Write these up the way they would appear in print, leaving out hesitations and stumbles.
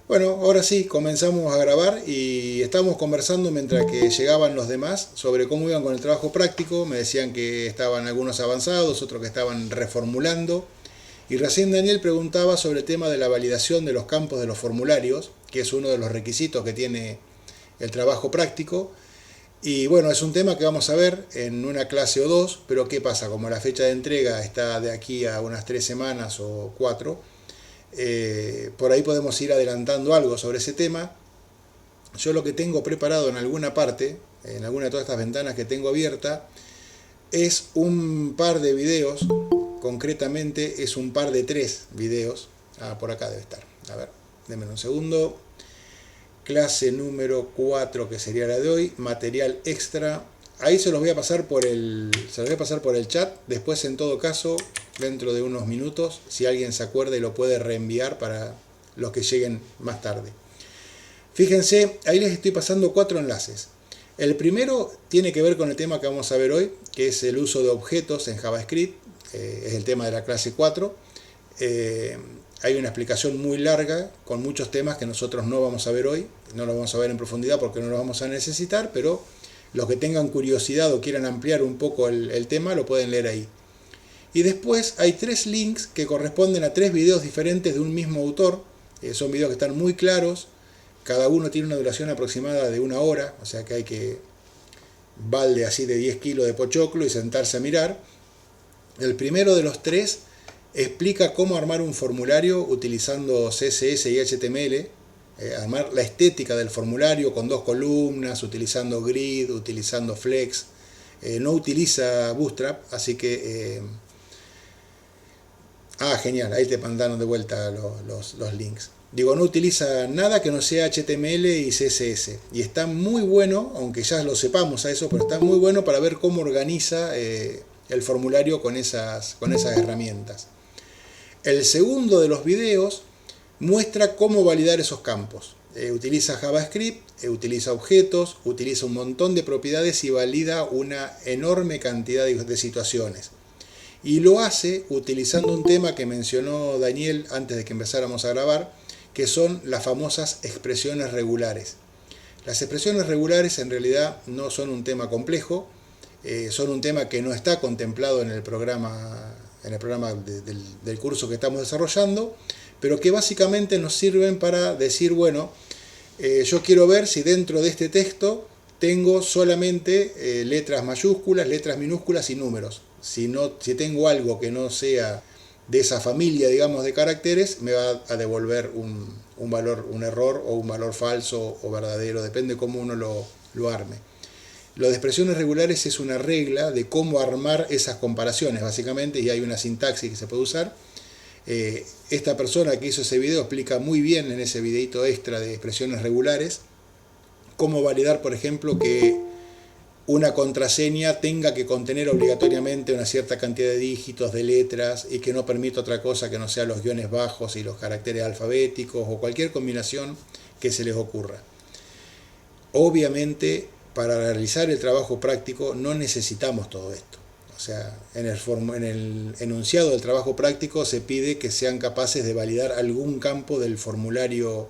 Bueno, ahora sí, comenzamos a grabar y estábamos conversando mientras que llegaban los demás sobre cómo iban con el trabajo práctico. Me decían que estaban algunos avanzados, otros que estaban reformulando. Y recién Daniel preguntaba sobre el tema de la validación de los campos de los formularios, que es uno de los requisitos que tiene el trabajo práctico. Y bueno, es un tema que vamos a ver en una clase o dos, pero ¿qué pasa? Como la fecha de entrega está de aquí a unas 3 semanas o 4, por ahí podemos ir adelantando algo sobre ese tema. Yo lo que tengo preparado en alguna parte, en alguna de todas estas ventanas que tengo abierta, es un par de videos, concretamente es un par de 3 videos. Por acá debe estar. A ver, denme un segundo. Clase número 4, que sería la de hoy, material extra. Ahí se los voy a pasar por el chat. Después, en todo caso, dentro de unos minutos, si alguien se acuerda y lo puede reenviar para los que lleguen más tarde. Fíjense, ahí les estoy pasando 4 enlaces. El primero tiene que ver con el tema que vamos a ver hoy, que es el uso de objetos en JavaScript. Es el tema de la clase 4. Hay una explicación muy larga con muchos temas que nosotros no vamos a ver hoy. No los vamos a ver en profundidad porque no los vamos a necesitar, pero los que tengan curiosidad o quieran ampliar un poco el tema lo pueden leer ahí. Y después hay 3 links que corresponden a 3 videos diferentes de un mismo autor. Son videos que están muy claros. Cada uno tiene una duración aproximada de 1 hora, o sea que hay que balde así de 10 kilos de pochoclo y sentarse a mirar. El primero de los 3 explica cómo armar un formulario utilizando CSS y HTML, armar la estética del formulario con 2 columnas, utilizando grid, utilizando flex. No utiliza Bootstrap, así que... genial, ahí te mandaron de vuelta los links. Digo, no utiliza nada que no sea HTML y CSS. Y está muy bueno, aunque ya lo sepamos a eso, pero está muy bueno para ver cómo organiza el formulario con esas herramientas. El segundo de los videos muestra cómo validar esos campos. Utiliza JavaScript, utiliza objetos, utiliza un montón de propiedades y valida una enorme cantidad de situaciones. Y lo hace utilizando un tema que mencionó Daniel antes de que empezáramos a grabar, que son las famosas expresiones regulares. Las expresiones regulares en realidad no son un tema complejo, son un tema que no está contemplado en el programa del curso que estamos desarrollando, pero que básicamente nos sirven para decir, bueno, yo quiero ver si dentro de este texto tengo solamente letras mayúsculas, letras minúsculas y números. Si tengo algo que no sea de esa familia, digamos, de caracteres, me va a devolver un valor, un error o un valor falso o verdadero, depende cómo uno lo arme. Lo de expresiones regulares es una regla de cómo armar esas comparaciones, básicamente, y hay una sintaxis que se puede usar. Esta persona que hizo ese video explica muy bien en ese videito extra de expresiones regulares cómo validar, por ejemplo, que una contraseña tenga que contener obligatoriamente una cierta cantidad de dígitos, de letras, y que no permita otra cosa que no sea los guiones bajos y los caracteres alfabéticos o cualquier combinación que se les ocurra. Obviamente, para realizar el trabajo práctico no necesitamos todo esto. O sea, en el enunciado del trabajo práctico se pide que sean capaces de validar algún campo del formulario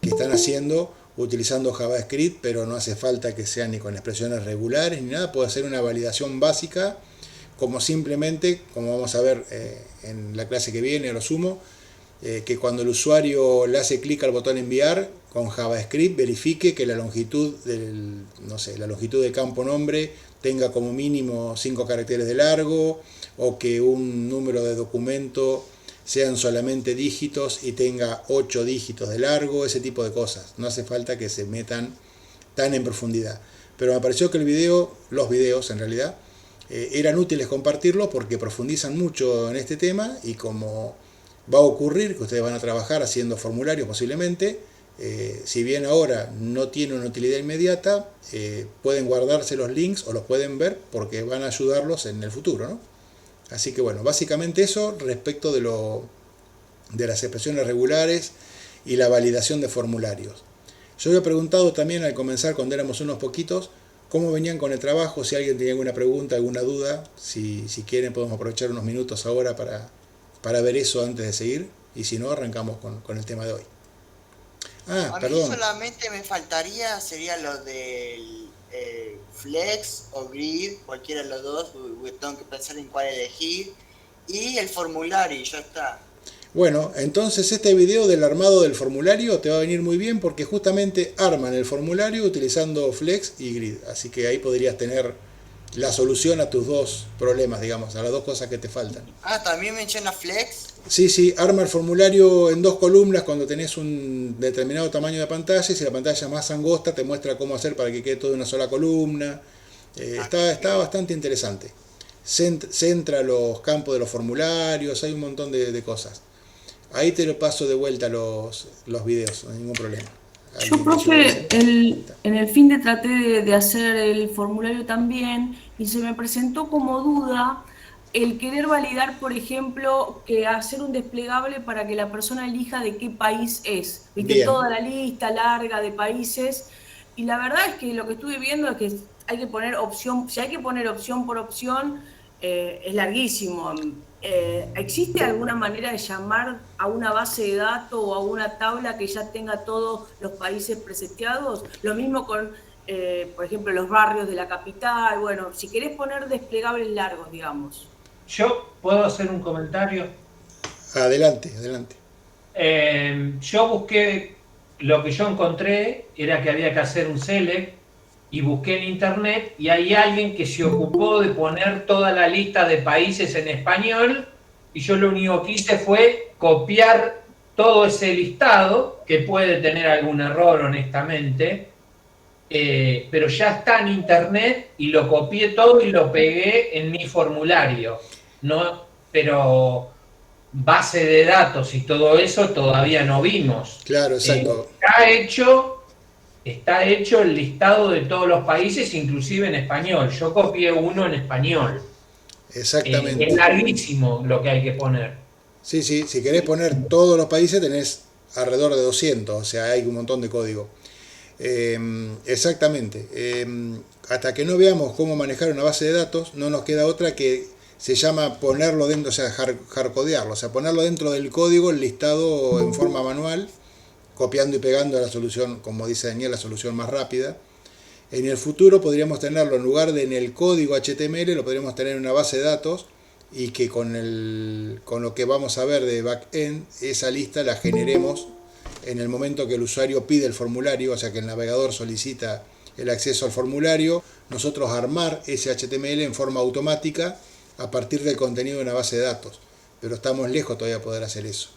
que están haciendo utilizando JavaScript, pero no hace falta que sea ni con expresiones regulares ni nada. Puede ser una validación básica, como simplemente, como vamos a ver en la clase que viene, lo sumo, que cuando el usuario le hace clic al botón enviar, con JavaScript verifique que la longitud del campo nombre tenga como mínimo 5 caracteres de largo, o que un número de documento sean solamente dígitos y tenga 8 dígitos de largo, ese tipo de cosas. No hace falta que se metan tan en profundidad. Pero me pareció que los videos en realidad, eran útiles compartirlos porque profundizan mucho en este tema, y como va a ocurrir que ustedes van a trabajar haciendo formularios posiblemente, si bien ahora no tiene una utilidad inmediata, pueden guardarse los links o los pueden ver porque van a ayudarlos en el futuro, ¿no? Así que bueno, básicamente eso respecto de las expresiones regulares y la validación de formularios. Yo había preguntado también al comenzar, cuando éramos unos poquitos, cómo venían con el trabajo, si alguien tenía alguna pregunta, alguna duda. Si quieren podemos aprovechar unos minutos ahora para ver eso antes de seguir, y si no, arrancamos con el tema de hoy. Ah, A mí perdón. solamente me faltaría, sería lo del Flex o Grid, cualquiera de los dos, tengo que pensar en cuál elegir, y el formulario, y ya está. Bueno, entonces este video del armado del formulario te va a venir muy bien porque justamente arman el formulario utilizando Flex y Grid. Así que ahí podrías tener la solución a tus dos problemas, digamos, a las dos cosas que te faltan. Ah, también menciona Flex. Sí, sí, arma el formulario en dos columnas cuando tenés un determinado tamaño de pantalla y si la pantalla es más angosta te muestra cómo hacer para que quede todo en una sola columna. Ah, Está bien. bastante interesante. Centra los campos de los formularios, hay un montón de cosas. Ahí te lo paso de vuelta los videos, no hay ningún problema. Yo, ¿Alguien leyó la profe, receta? Ahí está. en el fin de traté de hacer el formulario también y se me presentó como duda el querer validar, por ejemplo, que hacer un desplegable para que la persona elija de qué país es. Viste, Bien, toda la lista larga de países. Y la verdad es que lo que estuve viendo es que hay que poner opción, si hay que poner opción por opción, es larguísimo. ¿Existe alguna manera de llamar a una base de datos o a una tabla que ya tenga todos los países preseteados? Lo mismo con, por ejemplo, los barrios de la capital. Bueno, si querés poner desplegables largos, digamos. Yo puedo hacer un comentario. adelante, adelante. Yo busqué, lo que yo encontré era que había que hacer un select y busqué en internet y hay alguien que se ocupó de poner toda la lista de países en español y yo lo único que hice fue copiar todo ese listado, que puede tener algún error honestamente, pero ya está en internet y lo copié todo y lo pegué en mi formulario. No, pero base de datos y todo eso todavía no vimos. Claro, exacto. Está hecho el listado de todos los países, inclusive en español. Yo copié uno en español. Es Exactamente. larguísimo lo que hay que poner. Sí, sí, si querés poner todos los países tenés alrededor de 200, o sea, hay un montón de código. Exactamente. Hasta que no veamos cómo manejar una base de datos, no nos queda otra que se llama ponerlo dentro, o sea, hardcodearlo, o sea, ponerlo dentro del código, el listado en forma manual, copiando y pegando la solución, como dice Daniel, la solución más rápida. En el futuro podríamos tenerlo en lugar de en el código HTML, lo podríamos tener en una base de datos y que con lo que vamos a ver de backend, esa lista la generemos en el momento que el usuario pide el formulario, o sea que el navegador solicita el acceso al formulario, nosotros armar ese HTML en forma automática a partir del contenido de una base de datos. Pero estamos lejos todavía de poder hacer eso.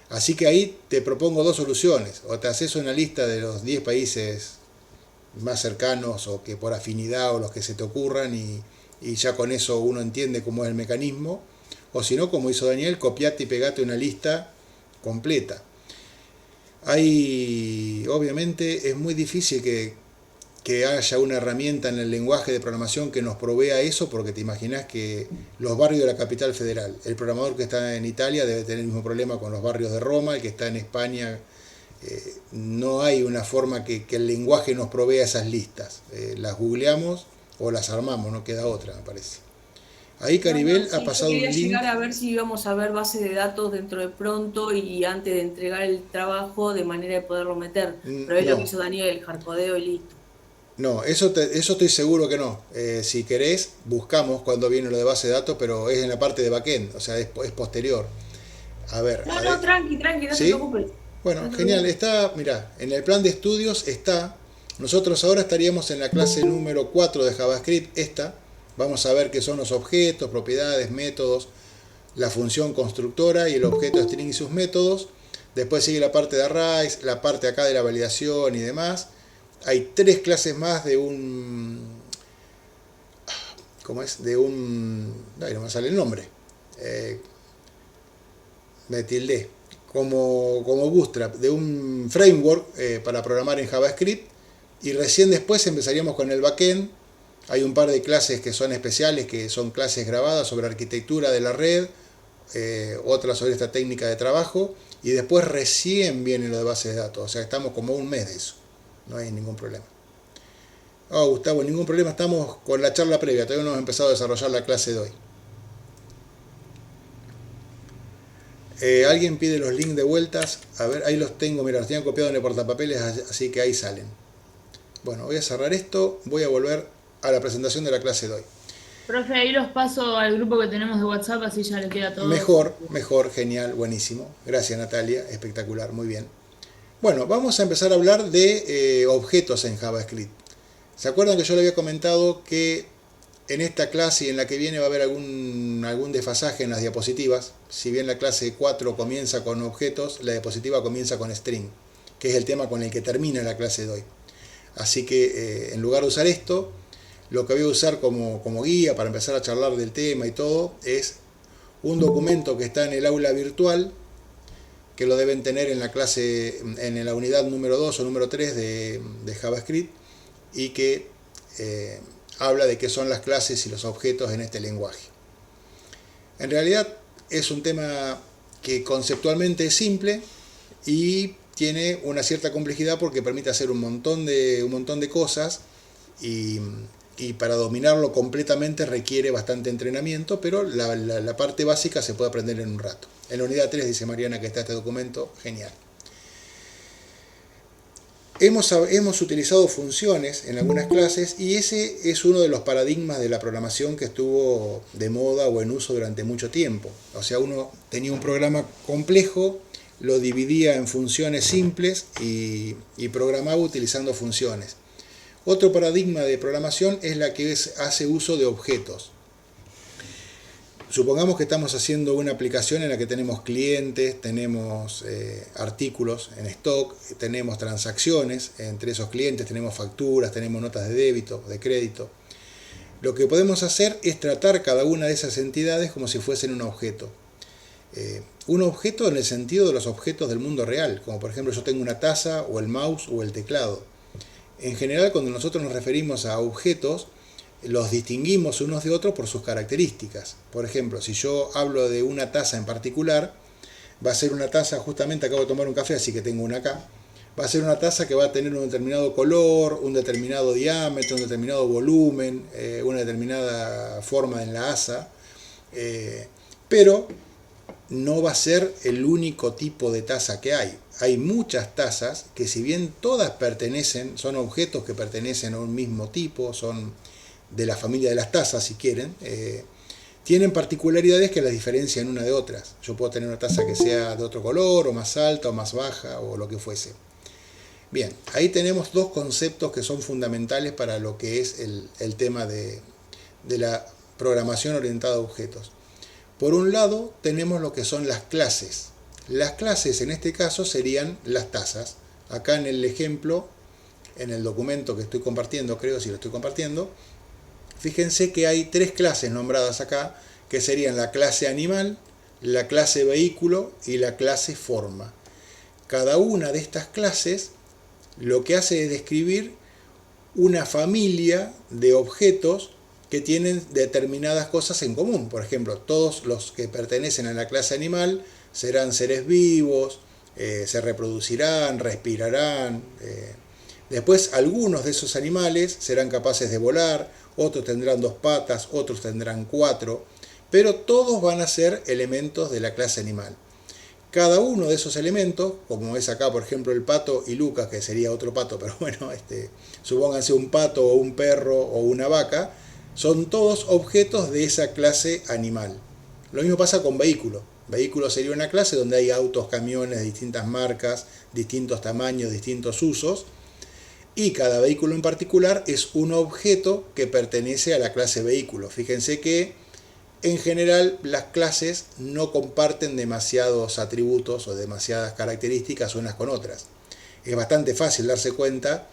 Así que ahí te propongo dos soluciones. O te haces una lista de los 10 países más cercanos o que por afinidad o los que se te ocurran y ya con eso uno entiende cómo es el mecanismo. O si no, como hizo Daniel, copiate y pegate una lista completa. Hay, obviamente, es muy difícil que haya una herramienta en el lenguaje de programación que nos provea eso, porque te imaginas que los barrios de la capital federal, el programador que está en Italia debe tener el mismo problema con los barrios de Roma, el que está en España, no hay una forma que el lenguaje nos provea esas listas. Las googleamos o las armamos, no queda otra, me parece. Ahí No, no, Caribel ha sí, yo pasado quería un link. llegar a ver si íbamos a ver base de datos dentro de pronto y antes de entregar el trabajo de manera de poderlo meter. Pero es lo que No, hizo Daniel, el jarcodeo y listo. no, eso estoy seguro que no. Si querés, buscamos cuando viene lo de base de datos, pero es en la parte de backend, o sea, es posterior. A ver, No, no, tranqui, tranqui, no te ¿sí? preocupes. Bueno, No te genial. preocupes. Está, mira, en el plan de estudios está. Nosotros ahora estaríamos en la clase número 4 de JavaScript, esta. Vamos a ver qué son los objetos, propiedades, métodos, la función constructora y el objeto string y sus métodos. Después sigue la parte de arrays, la parte acá de la validación y demás. Hay tres clases más de un. ¿Cómo es? De un. Ay, no me sale el nombre. Eh, Me tildé. Como Bootstrap, de un framework para programar en JavaScript. Y recién después empezaríamos con el backend. Hay un par de clases que son especiales, que son clases grabadas sobre arquitectura de la red, otras sobre esta técnica de trabajo, y después recién viene lo de base de datos. O sea, estamos como un mes de eso. No hay ningún problema. Oh, Gustavo, ningún problema, estamos con la charla previa, todavía no hemos empezado a desarrollar la clase de hoy. Alguien pide los links de vueltas. A ver, ahí los tengo, mira, los tengo copiados en el portapapeles, así que ahí salen. Bueno, voy a cerrar esto, voy a volver a la presentación de la clase de hoy. Profe, ahí los paso al grupo que tenemos de WhatsApp, así ya le queda todo. Mejor, genial, buenísimo. Gracias, Natalia, espectacular, muy bien. Bueno, vamos a empezar a hablar de objetos en JavaScript. ¿Se acuerdan que yo le había comentado que en esta clase y en la que viene va a haber algún desfasaje en las diapositivas? Si bien la clase 4 comienza con objetos, la diapositiva comienza con string, que es el tema con el que termina la clase de hoy. Así que en lugar de usar esto, lo que voy a usar como guía para empezar a charlar del tema y todo es un documento que está en el aula virtual, que lo deben tener en la clase, en la unidad número 2 o número 3 de JavaScript, y que habla de qué son las clases y los objetos en este lenguaje. En realidad es un tema que conceptualmente es simple y tiene una cierta complejidad porque permite hacer un montón de cosas y para dominarlo completamente requiere bastante entrenamiento, pero la parte básica se puede aprender en un rato. En la unidad 3 dice Mariana que está este documento, genial. Hemos utilizado funciones en algunas clases y ese es uno de los paradigmas de la programación que estuvo de moda o en uso durante mucho tiempo. O sea, uno tenía un programa complejo, lo dividía en funciones simples y programaba utilizando funciones. Otro paradigma de programación es la que hace uso de objetos. Supongamos que estamos haciendo una aplicación en la que tenemos clientes, tenemos artículos en stock, tenemos transacciones entre esos clientes, tenemos facturas, tenemos notas de débito, de crédito. Lo que podemos hacer es tratar cada una de esas entidades como si fuesen un objeto. Un objeto en el sentido de los objetos del mundo real, como por ejemplo yo tengo una taza o el mouse o el teclado. En general, cuando nosotros nos referimos a objetos, los distinguimos unos de otros por sus características. Por ejemplo, si yo hablo de una taza en particular, va a ser una taza, justamente acabo de tomar un café, así que tengo una acá, va a ser una taza que va a tener un determinado color, un determinado diámetro, un determinado volumen, una determinada forma en la asa, pero no va a ser el único tipo de taza que hay. Hay muchas tazas que, si bien todas son objetos que pertenecen a un mismo tipo, son de la familia de las tazas, si quieren, tienen particularidades que las diferencian una de otras. Yo puedo tener una taza que sea de otro color, o más alta, o más baja, o lo que fuese. Bien, ahí tenemos dos conceptos que son fundamentales para lo que es el tema de la programación orientada a objetos. Por un lado, tenemos lo que son las clases. Las clases, en este caso, serían las tazas. Acá en el ejemplo, en el documento que estoy compartiendo, creo, si lo estoy compartiendo, fíjense que hay tres clases nombradas acá, que serían la clase animal, la clase vehículo y la clase forma. Cada una de estas clases lo que hace es describir una familia de objetos que tienen determinadas cosas en común. Por ejemplo, todos los que pertenecen a la clase animal serán seres vivos, se reproducirán, respirarán. Después, algunos de esos animales serán capaces de volar, otros tendrán 2 patas, otros tendrán 4, pero todos van a ser elementos de la clase animal. Cada uno de esos elementos, como es acá por ejemplo el pato y Lucas, que sería otro pato, pero bueno, supónganse un pato o un perro o una vaca, son todos objetos de esa clase animal. Lo mismo pasa con vehículo. Vehículo sería una clase donde hay autos, camiones de distintas marcas, distintos tamaños, distintos usos, y cada vehículo en particular es un objeto que pertenece a la clase vehículo. Fíjense que en general las clases no comparten demasiados atributos o demasiadas características unas con otras. Es bastante fácil darse cuenta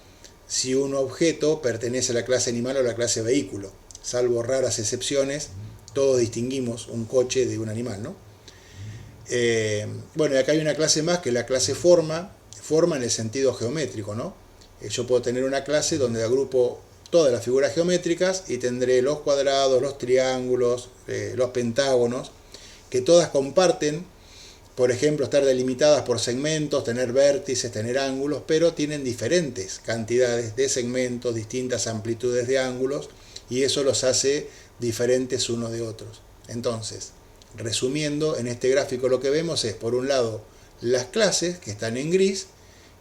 si un objeto pertenece a la clase animal o a la clase vehículo. Salvo raras excepciones, todos distinguimos un coche de un animal, ¿no? Bueno, y acá hay una clase más que es la clase forma en el sentido geométrico, ¿no? Yo puedo tener una clase donde agrupo todas las figuras geométricas y tendré los cuadrados, los triángulos, los pentágonos, que todas comparten, por ejemplo, estar delimitadas por segmentos, tener vértices, tener ángulos, pero tienen diferentes cantidades de segmentos, distintas amplitudes de ángulos, y eso los hace diferentes unos de otros. Entonces, resumiendo, en este gráfico lo que vemos es, por un lado, las clases que están en gris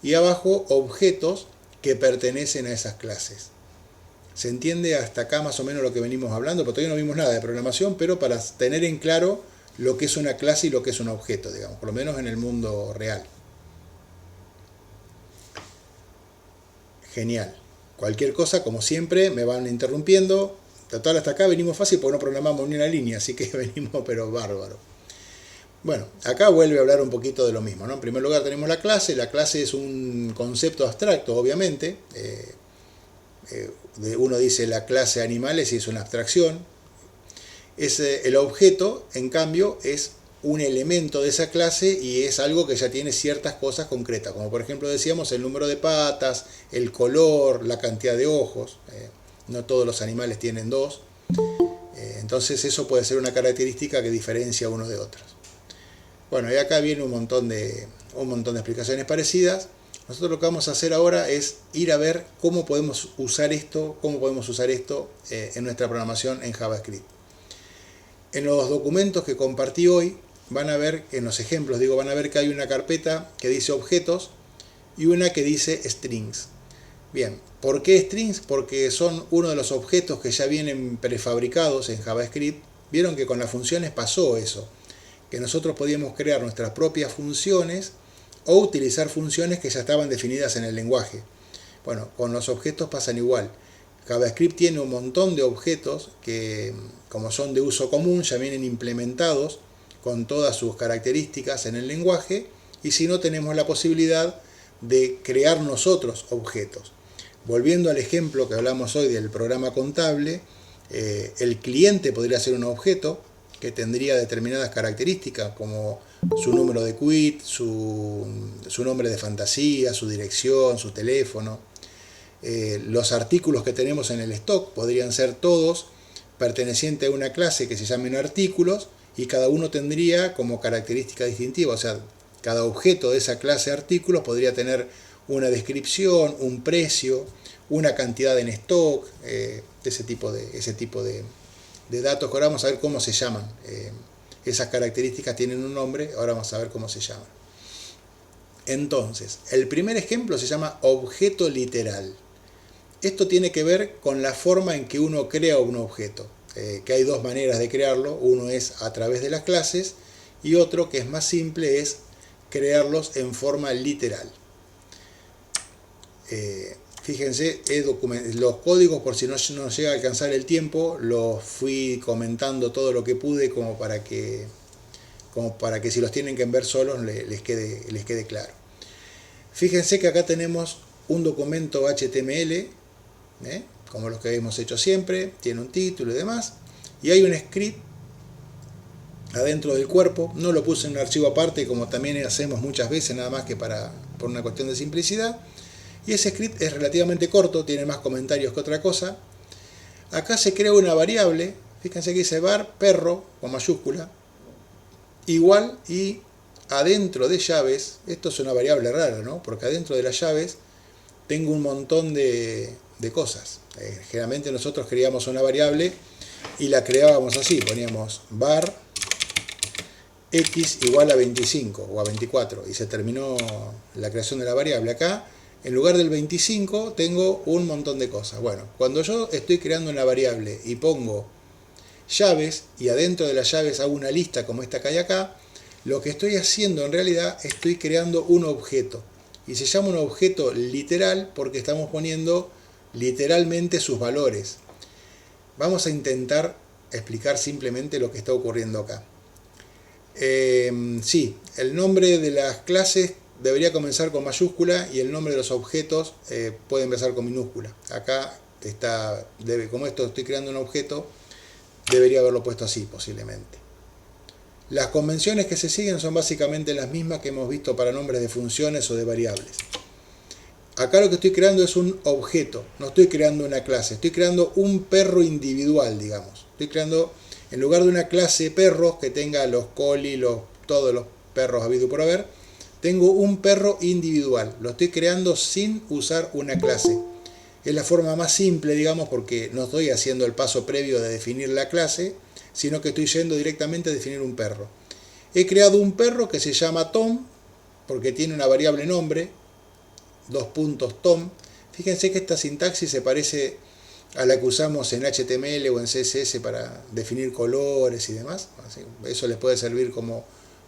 y abajo objetos que pertenecen a esas clases. ¿Se entiende hasta acá más o menos lo que venimos hablando? Porque todavía no vimos nada de programación, pero para tener en claro lo que es una clase y lo que es un objeto, digamos, por lo menos en el mundo real. Genial. Cualquier cosa, como siempre, me van interrumpiendo. Total, hasta acá venimos fácil porque no programamos ni una línea, así que venimos pero bárbaro. Bueno, acá vuelve a hablar un poquito de lo mismo, ¿no? En primer lugar tenemos la clase. La clase es un concepto abstracto, obviamente. Uno dice la clase animales y es una abstracción. El objeto, en cambio, es un elemento de esa clase y es algo que ya tiene ciertas cosas concretas, como por ejemplo decíamos el número de patas, el color, la cantidad de ojos. No todos los animales tienen dos. Entonces eso puede ser una característica que diferencia unos de otros. Bueno, y acá viene un montón de explicaciones parecidas. Nosotros lo que vamos a hacer ahora es ir a ver cómo podemos usar esto en nuestra programación en JavaScript. En los documentos que compartí hoy, van a ver, en los ejemplos, van a ver que hay una carpeta que dice objetos y una que dice strings. Bien, ¿por qué strings? Porque son uno de los objetos que ya vienen prefabricados en JavaScript. Vieron que con las funciones pasó eso, que nosotros podíamos crear nuestras propias funciones o utilizar funciones que ya estaban definidas en el lenguaje. Bueno, con los objetos pasan igual. JavaScript tiene un montón de objetos que, como son de uso común, ya vienen implementados con todas sus características en el lenguaje, y si no, tenemos la posibilidad de crear nosotros objetos. Volviendo al ejemplo que hablamos hoy del programa contable, el cliente podría ser un objeto que tendría determinadas características como su número de quit, su nombre de fantasía, su dirección, su teléfono. Los artículos que tenemos en el stock podrían ser todos pertenecientes a una clase que se llamen artículos, y cada uno tendría como característica distintiva, o sea, cada objeto de esa clase de artículos podría tener una descripción, un precio, una cantidad en stock, ese tipo de datos que ahora vamos a ver cómo se llaman. Esas características tienen un nombre, ahora vamos a ver cómo se llaman. Entonces, el primer ejemplo se llama objeto literal. Esto tiene que ver con la forma en que uno crea un objeto, que hay dos maneras de crearlo. Uno es a través de las clases y otro, que es más simple, es crearlos en forma literal. Fíjense, los códigos, por si no llega a alcanzar el tiempo, los fui comentando todo lo que pude como para que si los tienen que ver solos les quede claro. Fíjense que acá tenemos un documento HTML, como los que hemos hecho siempre, tiene un título y demás, y hay un script adentro del cuerpo. No lo puse en un archivo aparte, como también hacemos muchas veces, nada más que por una cuestión de simplicidad. Y ese script es relativamente corto, tiene más comentarios que otra cosa. Acá se crea una variable, fíjense que dice var perro con mayúscula, igual, y adentro de llaves, esto es una variable rara, ¿no? Porque adentro de las llaves tengo un montón de cosas. Generalmente nosotros creábamos una variable y la creábamos así, poníamos var x igual a 25 o a 24 y se terminó la creación de la variable. Acá, en lugar del 25, tengo un montón de cosas. Bueno, cuando yo estoy creando una variable y pongo llaves y adentro de las llaves hago una lista como esta que hay acá, lo que estoy haciendo en realidad, estoy creando un objeto. Y se llama un objeto literal porque estamos poniendo literalmente sus valores. Vamos a intentar explicar simplemente lo que está ocurriendo acá. Sí, el nombre de las clases debería comenzar con mayúscula y el nombre de los objetos puede empezar con minúscula. Acá está, como esto estoy creando un objeto, debería haberlo puesto así posiblemente. Las convenciones que se siguen son básicamente las mismas que hemos visto para nombres de funciones o de variables. Acá lo que estoy creando es un objeto, no estoy creando una clase, estoy creando un perro individual, digamos. Estoy creando, en lugar de una clase perros que tenga los coli, todos los perros habido por haber, tengo un perro individual. Lo estoy creando sin usar una clase. Es la forma más simple, digamos, porque no estoy haciendo el paso previo de definir la clase, sino que estoy yendo directamente a definir un perro. He creado un perro que se llama Tom, porque tiene una variable nombre, Tom. Fíjense que esta sintaxis se parece a la que usamos en HTML o en CSS para definir colores y demás. Eso les puede servir como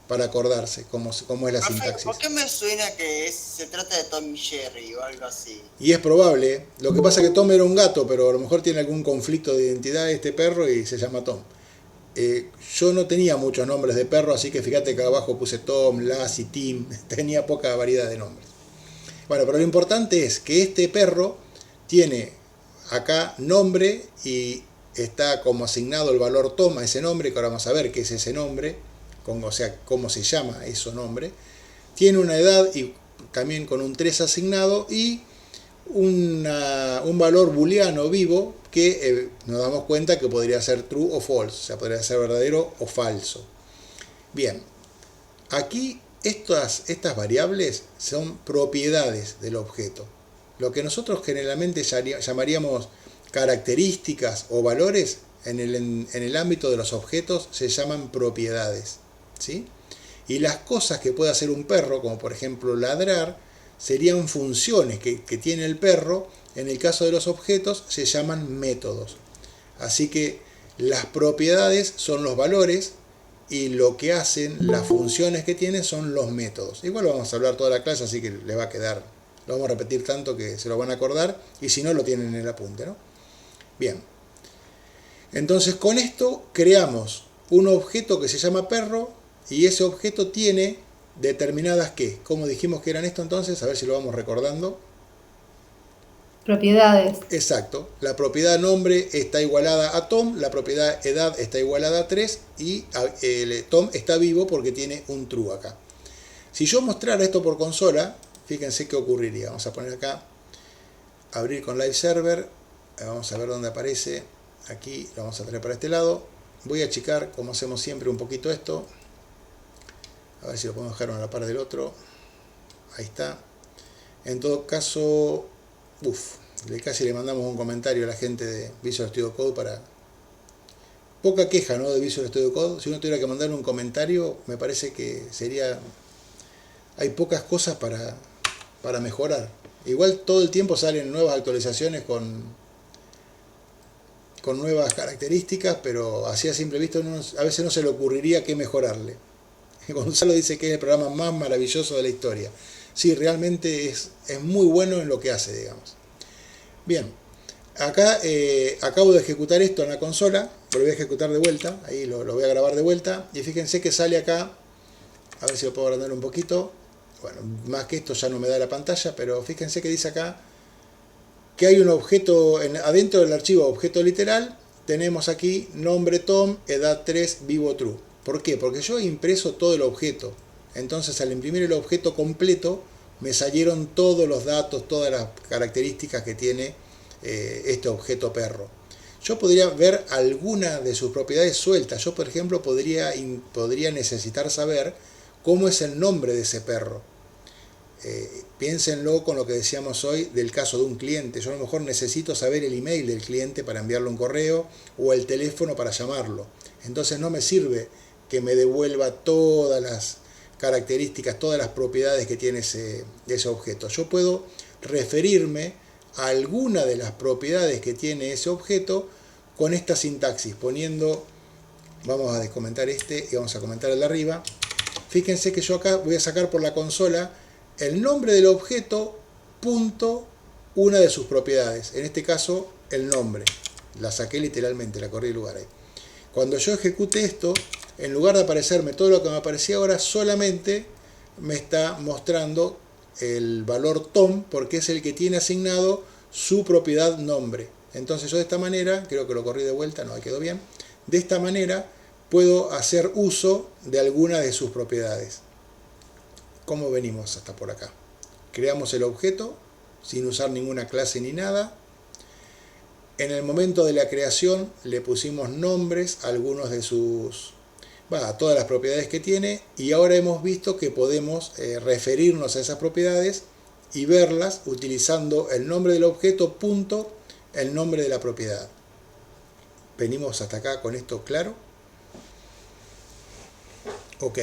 para acordarse cómo es la sintaxis. ¿Por qué me suena que se trata de Tom y Jerry o algo así? Y es probable. Lo que pasa es que Tom era un gato, pero a lo mejor tiene algún conflicto de identidad este perro y se llama Tom. Yo no tenía muchos nombres de perro, así que fíjate que abajo puse Tom, Lassie, Tim. Tenía poca variedad de nombres. Bueno, pero lo importante es que este perro tiene acá nombre y está como asignado el valor Tom a ese nombre, que ahora vamos a ver qué es ese nombre, o sea, cómo se llama ese nombre. Tiene una edad y también con un 3 asignado y un valor booleano vivo que nos damos cuenta que podría ser true o false, o sea, podría ser verdadero o falso. Bien, aquí estas variables son propiedades del objeto. Lo que nosotros generalmente llamaríamos características o valores en el ámbito de los objetos se llaman propiedades, ¿sí? Y las cosas que puede hacer un perro, como por ejemplo ladrar, serían funciones que tiene el perro. En el caso de los objetos se llaman métodos. Así que las propiedades son los valores y lo que hacen, las funciones que tienen son los métodos. Igual vamos a hablar toda la clase, así que le va a quedar, lo vamos a repetir tanto que se lo van a acordar y si no lo tienen en el apunte, ¿no? Bien, entonces con esto creamos un objeto que se llama perro y ese objeto tiene determinadas ¿qué? ¿Cómo dijimos que eran esto entonces? A ver si lo vamos recordando. Propiedades. Exacto, la propiedad nombre está igualada a Tom, la propiedad edad está igualada a 3 y Tom está vivo porque tiene un true acá. Si yo mostrara esto por consola, fíjense qué ocurriría. Vamos a poner acá, abrir con Live Server, vamos a ver dónde aparece, aquí lo vamos a traer para este lado. Voy a achicar, como hacemos siempre, un poquito esto, a ver si lo podemos dejar uno a la par del otro, ahí está. En todo caso, casi le mandamos un comentario a la gente de Visual Studio Code para... Poca queja, ¿no?, de Visual Studio Code. Si uno tuviera que mandar un comentario, me parece que sería... Hay pocas cosas para mejorar. Igual todo el tiempo salen nuevas actualizaciones con nuevas características, pero así a simple vista a veces no se le ocurriría qué mejorarle. Gonzalo dice que es el programa más maravilloso de la historia. Sí, realmente es muy bueno en lo que hace, digamos. Bien, acá acabo de ejecutar esto en la consola, lo voy a ejecutar de vuelta, ahí lo voy a grabar de vuelta, y fíjense que sale acá, a ver si lo puedo agrandar un poquito, bueno, más que esto ya no me da la pantalla, pero fíjense que dice acá que hay un objeto, adentro del archivo objeto literal, tenemos aquí nombre Tom, edad 3, vivo true. ¿Por qué? Porque yo he impreso todo el objeto. Entonces al imprimir el objeto completo me salieron todos los datos, todas las características que tiene este objeto perro. Yo podría ver alguna de sus propiedades sueltas. Yo, por ejemplo, podría necesitar saber cómo es el nombre de ese perro. Piénsenlo con lo que decíamos hoy del caso de un cliente. Yo a lo mejor necesito saber el email del cliente para enviarle un correo o el teléfono para llamarlo. Entonces no me sirve que me devuelva todas las características, todas las propiedades que tiene ese objeto. Yo puedo referirme a alguna de las propiedades que tiene ese objeto con esta sintaxis, poniendo, vamos a descomentar este y vamos a comentar el de arriba. Fíjense que yo acá voy a sacar por la consola el nombre del objeto, punto, una de sus propiedades, en este caso el nombre. La saqué literalmente, la corrí del lugar ahí. Cuando yo ejecute esto, en lugar de aparecerme todo lo que me aparecía ahora, solamente me está mostrando el valor Tom, porque es el que tiene asignado su propiedad nombre. Entonces yo de esta manera, creo que lo corrí de vuelta, no, quedó bien. De esta manera puedo hacer uso de alguna de sus propiedades. ¿Cómo venimos hasta por acá? Creamos el objeto sin usar ninguna clase ni nada. En el momento de la creación le pusimos nombres a algunos de a todas las propiedades que tiene, y ahora hemos visto que podemos referirnos a esas propiedades y verlas utilizando el nombre del objeto punto el nombre de la propiedad. ¿Venimos hasta acá con esto claro? Ok.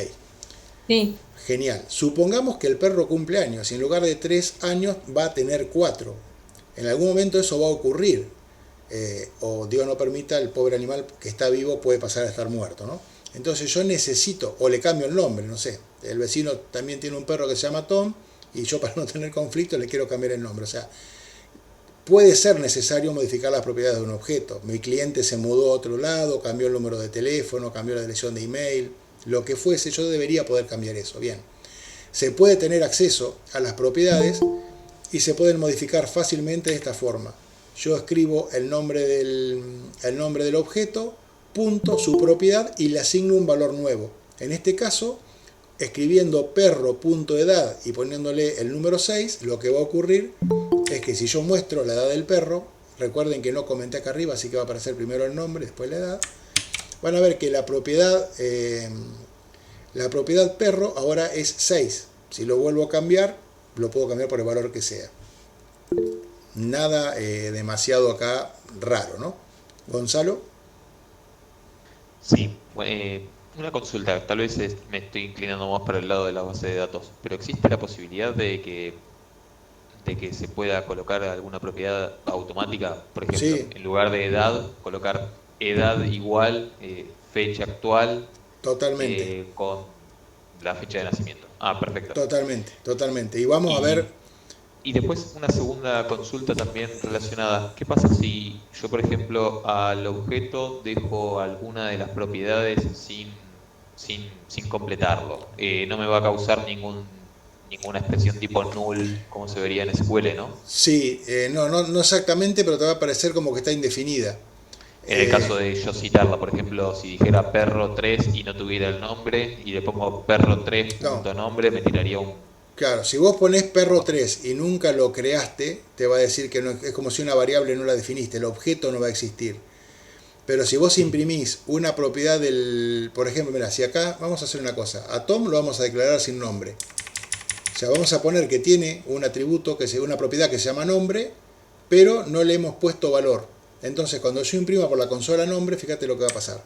Sí. Genial. Supongamos que el perro cumple años y en lugar de 3 años va a tener 4. En algún momento eso va a ocurrir. O Dios no permita, el pobre animal que está vivo puede pasar a estar muerto, ¿no? Entonces yo necesito, o le cambio el nombre, no sé. El vecino también tiene un perro que se llama Tom y yo para no tener conflicto le quiero cambiar el nombre. O sea, puede ser necesario modificar las propiedades de un objeto. Mi cliente se mudó a otro lado, cambió el número de teléfono, cambió la dirección de email, lo que fuese, yo debería poder cambiar eso. Bien, se puede tener acceso a las propiedades y se pueden modificar fácilmente de esta forma. Yo escribo el nombre del objeto, punto, su propiedad y le asigno un valor nuevo. En este caso, escribiendo perro.edad y poniéndole el número 6, lo que va a ocurrir es que si yo muestro la edad del perro, recuerden que no comenté acá arriba, así que va a aparecer primero el nombre, después la edad, van a ver que la propiedad perro ahora es 6. Si lo vuelvo a cambiar, lo puedo cambiar por el valor que sea. Nada demasiado acá raro, ¿no? Gonzalo. Sí, una consulta, tal vez me estoy inclinando más para el lado de la base de datos, pero ¿existe la posibilidad de que se pueda colocar alguna propiedad automática? Por ejemplo, Sí. en lugar de edad, colocar edad igual, fecha actual, Totalmente. con la fecha de nacimiento. Ah, perfecto. Totalmente. Y vamos a ver. Y después una segunda consulta también relacionada. ¿Qué pasa si yo, por ejemplo, al objeto dejo alguna de las propiedades sin completarlo? No me va a causar ninguna expresión tipo null, como se vería en SQL, ¿no? Sí, no exactamente, pero te va a parecer como que está indefinida. En el caso de yo citarla, por ejemplo, si dijera perro 3 y no tuviera el nombre, y le pongo perro 3.nombre, me tiraría un... Claro, si vos ponés perro 3 y nunca lo creaste, te va a decir que no, es como si una variable no la definiste, el objeto no va a existir. Pero si vos imprimís una propiedad del... Por ejemplo, mira, si acá vamos a hacer una cosa, a Tom lo vamos a declarar sin nombre. O sea, vamos a poner que tiene un atributo, una propiedad que se llama nombre, pero no le hemos puesto valor. Entonces, cuando yo imprima por la consola nombre, fíjate lo que va a pasar.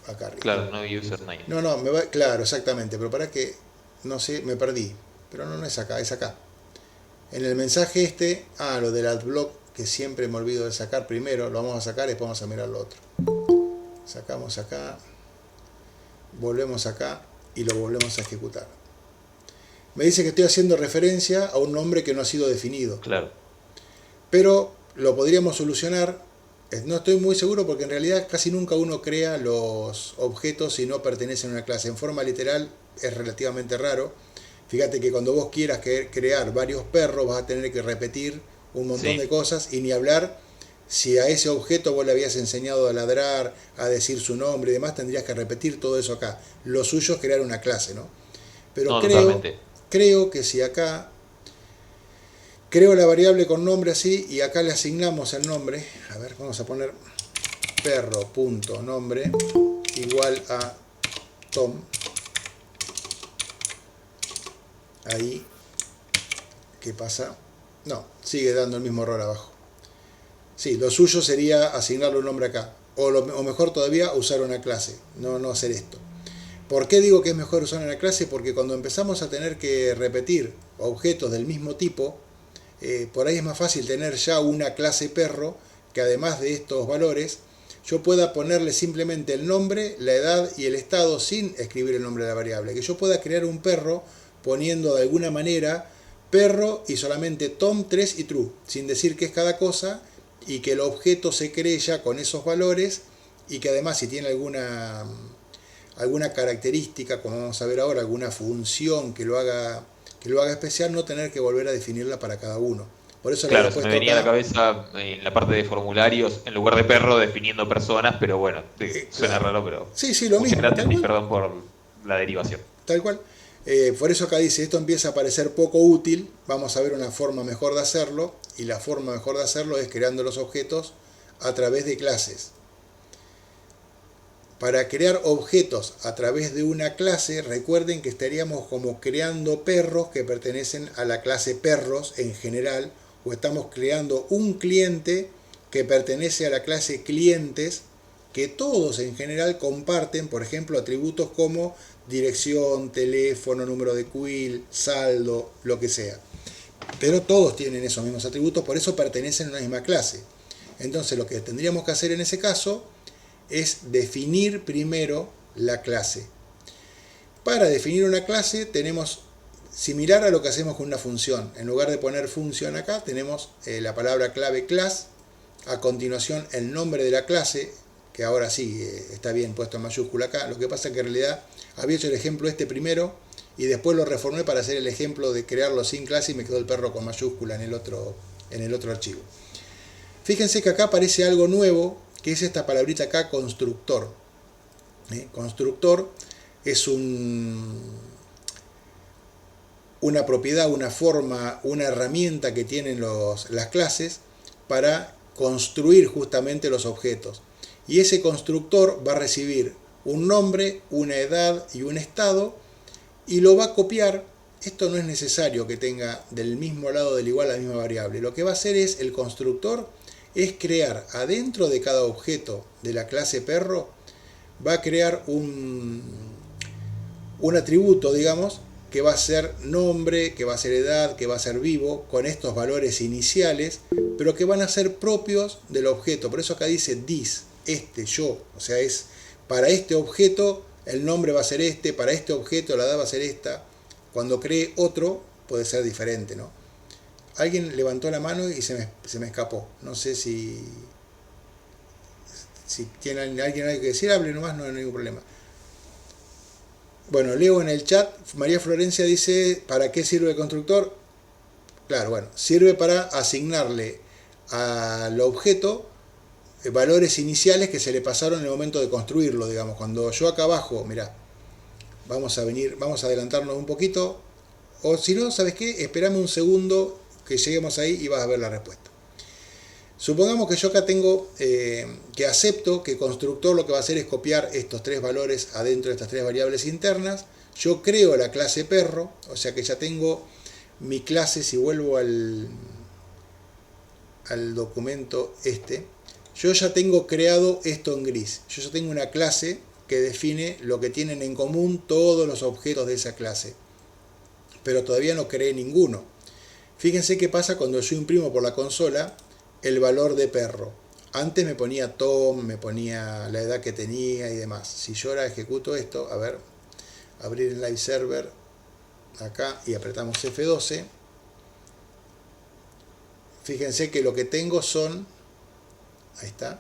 Acá arriba. Claro, no username. No, claro, exactamente, pero para que, no sé, me perdí. Pero no es acá, es acá. En el mensaje lo del adblock, que siempre me olvido de sacar primero, lo vamos a sacar y después vamos a mirar lo otro. Sacamos acá, volvemos acá y lo volvemos a ejecutar. Me dice que estoy haciendo referencia a un nombre que no ha sido definido. Claro. Pero lo podríamos solucionar. No estoy muy seguro porque en realidad casi nunca uno crea los objetos si no pertenecen a una clase. En forma literal es relativamente raro. Fíjate que cuando vos quieras crear varios perros vas a tener que repetir un montón de cosas y ni hablar si a ese objeto vos le habías enseñado a ladrar, a decir su nombre y demás, tendrías que repetir todo eso acá. Lo suyo es crear una clase, ¿no? Pero creo que si acá creo la variable con nombre así y acá le asignamos el nombre. A ver, vamos a poner perro.nombre igual a Tom. Ahí. ¿Qué pasa? No, sigue dando el mismo error abajo. Sí, lo suyo sería asignarle un nombre acá. O mejor todavía, usar una clase. No hacer esto. ¿Por qué digo que es mejor usar una clase? Porque cuando empezamos a tener que repetir objetos del mismo tipo, por ahí es más fácil tener ya una clase perro que además de estos valores yo pueda ponerle simplemente el nombre, la edad y el estado sin escribir el nombre de la variable. Que yo pueda crear un perro poniendo de alguna manera perro y solamente Tom, 3 y true, sin decir qué es cada cosa, y que el objeto se cree ya con esos valores y que además si tiene alguna característica, como vamos a ver ahora, alguna función que lo haga especial, no tener que volver a definirla para cada uno. Por eso claro, se me venía a la cabeza en la parte de formularios, en lugar de perro definiendo personas, pero bueno, suena raro, pero... Sí, lo mismo. Perdón por la derivación. Tal cual. Por eso acá dice, esto empieza a parecer poco útil, vamos a ver una forma mejor de hacerlo, y la forma mejor de hacerlo es creando los objetos a través de clases. Para crear objetos a través de una clase, recuerden que estaríamos como creando perros que pertenecen a la clase perros en general, o estamos creando un cliente que pertenece a la clase clientes, que todos en general comparten, por ejemplo, atributos como dirección, teléfono, número de quill, saldo, lo que sea. Pero todos tienen esos mismos atributos, por eso pertenecen a una misma clase. Entonces lo que tendríamos que hacer en ese caso es definir primero la clase. Para definir una clase tenemos, similar a lo que hacemos con una función, en lugar de poner función acá, tenemos la palabra clave class, a continuación el nombre de la clase, que ahora sí está bien puesto en mayúscula acá. Lo que pasa es que en realidad había hecho el ejemplo este primero y después lo reformé para hacer el ejemplo de crearlo sin clase y me quedó el perro con mayúscula en el otro archivo. Fíjense que acá aparece algo nuevo, que es esta palabrita acá, constructor. Constructor es una propiedad, una forma, una herramienta que tienen las clases para construir justamente los objetos. Y ese constructor va a recibir un nombre, una edad y un estado y lo va a copiar. Esto no es necesario que tenga del mismo lado del igual la misma variable. Lo que va a hacer es, el constructor es crear adentro de cada objeto de la clase perro, va a crear un atributo, digamos, que va a ser nombre, que va a ser edad, que va a ser vivo, con estos valores iniciales, pero que van a ser propios del objeto. Por eso acá dice this, yo, o sea, es para este objeto el nombre va a ser este, para este objeto la edad va a ser esta. Cuando cree otro puede ser diferente, ¿no? Alguien levantó la mano y se me escapó. No sé si tiene alguien algo que decir, hable nomás, no hay ningún problema. Bueno, leo en el chat, María Florencia dice, ¿para qué sirve el constructor? Claro, bueno, sirve para asignarle al objeto valores iniciales que se le pasaron en el momento de construirlo, digamos. Cuando yo acá abajo, mirá, vamos a adelantarnos un poquito, o si no, ¿sabes qué? Esperame un segundo que lleguemos ahí y vas a ver la respuesta. Supongamos que yo acá tengo que acepto que constructor lo que va a hacer es copiar estos tres valores adentro de estas tres variables internas. Yo creo la clase perro, o sea que ya tengo mi clase. Si vuelvo al documento yo ya tengo creado esto en gris. Yo ya tengo una clase que define lo que tienen en común todos los objetos de esa clase, pero todavía no creé ninguno. Fíjense qué pasa cuando yo imprimo por la consola el valor de perro. Antes me ponía Tom, me ponía la edad que tenía y demás. Si yo ahora ejecuto esto, a ver, abrir el live server acá y apretamos F12, fíjense que lo que tengo son, ahí está,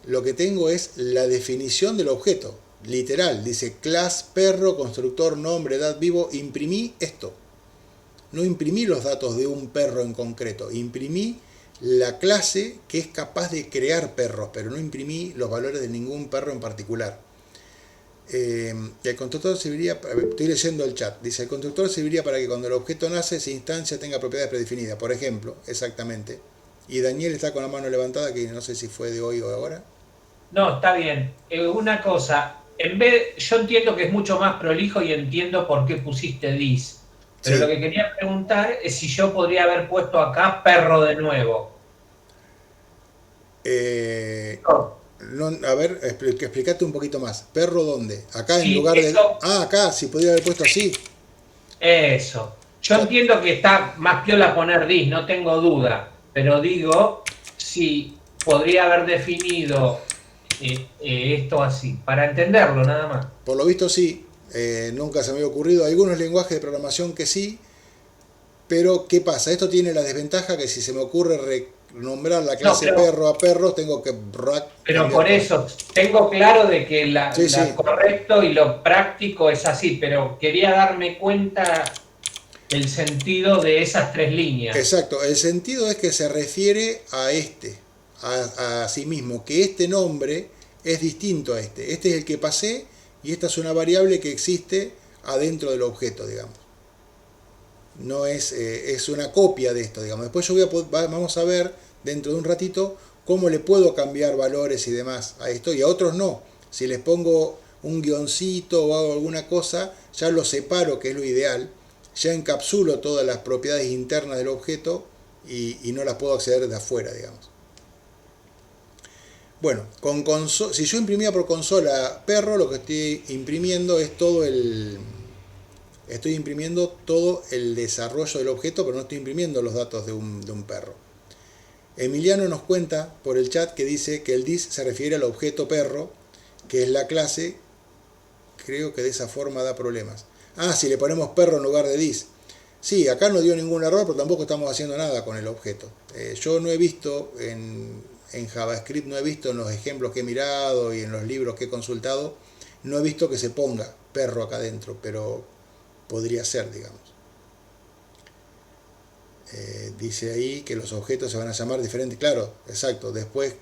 lo que tengo es la definición del objeto, literal, dice class perro, constructor, nombre, edad, vivo. Imprimí esto, no imprimí los datos de un perro en concreto, imprimí la clase que es capaz de crear perros, pero no imprimí los valores de ningún perro en particular. El constructor serviría, estoy leyendo el chat, dice el constructor serviría para que cuando el objeto nace, esa instancia tenga propiedades predefinidas, por ejemplo, exactamente. Y Daniel está con la mano levantada, que no sé si fue de hoy o de ahora. No, está bien. Una cosa, yo entiendo que es mucho más prolijo y entiendo por qué pusiste this. Pero sí, lo que quería preguntar es si yo podría haber puesto acá perro de nuevo. No, a ver, explícate un poquito más. ¿Perro dónde? Acá sí, en lugar eso, de... Ah, acá, si podría haber puesto así. Eso. Yo entiendo que está más piola poner this, no tengo duda. Pero digo, si podría haber definido esto así, para entenderlo nada más. Por lo visto sí, nunca se me había ocurrido. Hay algunos lenguajes de programación que sí, pero ¿qué pasa? Esto tiene la desventaja que si se me ocurre nombrar la clase perro a perro, tengo que... Pero por eso, tengo claro de que lo correcto y lo práctico es así, pero quería darme cuenta el sentido de esas tres líneas. Exacto, el sentido es que se refiere a sí mismo, que este nombre es distinto a este. Este es el que pasé y esta es una variable que existe adentro del objeto, digamos. No es una copia de esto, digamos. Después vamos a ver dentro de un ratito cómo le puedo cambiar valores y demás a esto y a otros no. Si les pongo un guioncito o hago alguna cosa, ya lo separo, que es lo ideal, ya encapsulo todas las propiedades internas del objeto y no las puedo acceder de afuera, digamos. Bueno, si yo imprimía por consola perro, lo que estoy imprimiendo es estoy imprimiendo todo el desarrollo del objeto, pero no estoy imprimiendo los datos de un perro. Emiliano nos cuenta por el chat que dice que el dis se refiere al objeto perro, que es la clase. Creo que de esa forma da problemas. Ah, si le ponemos perro en lugar de dis. Sí, acá no dio ningún error, pero tampoco estamos haciendo nada con el objeto. Yo no he visto en JavaScript, no he visto en los ejemplos que he mirado y en los libros que he consultado, no he visto que se ponga perro acá adentro, pero podría ser, digamos. Dice ahí que los objetos se van a llamar diferentes. Claro, exacto. Después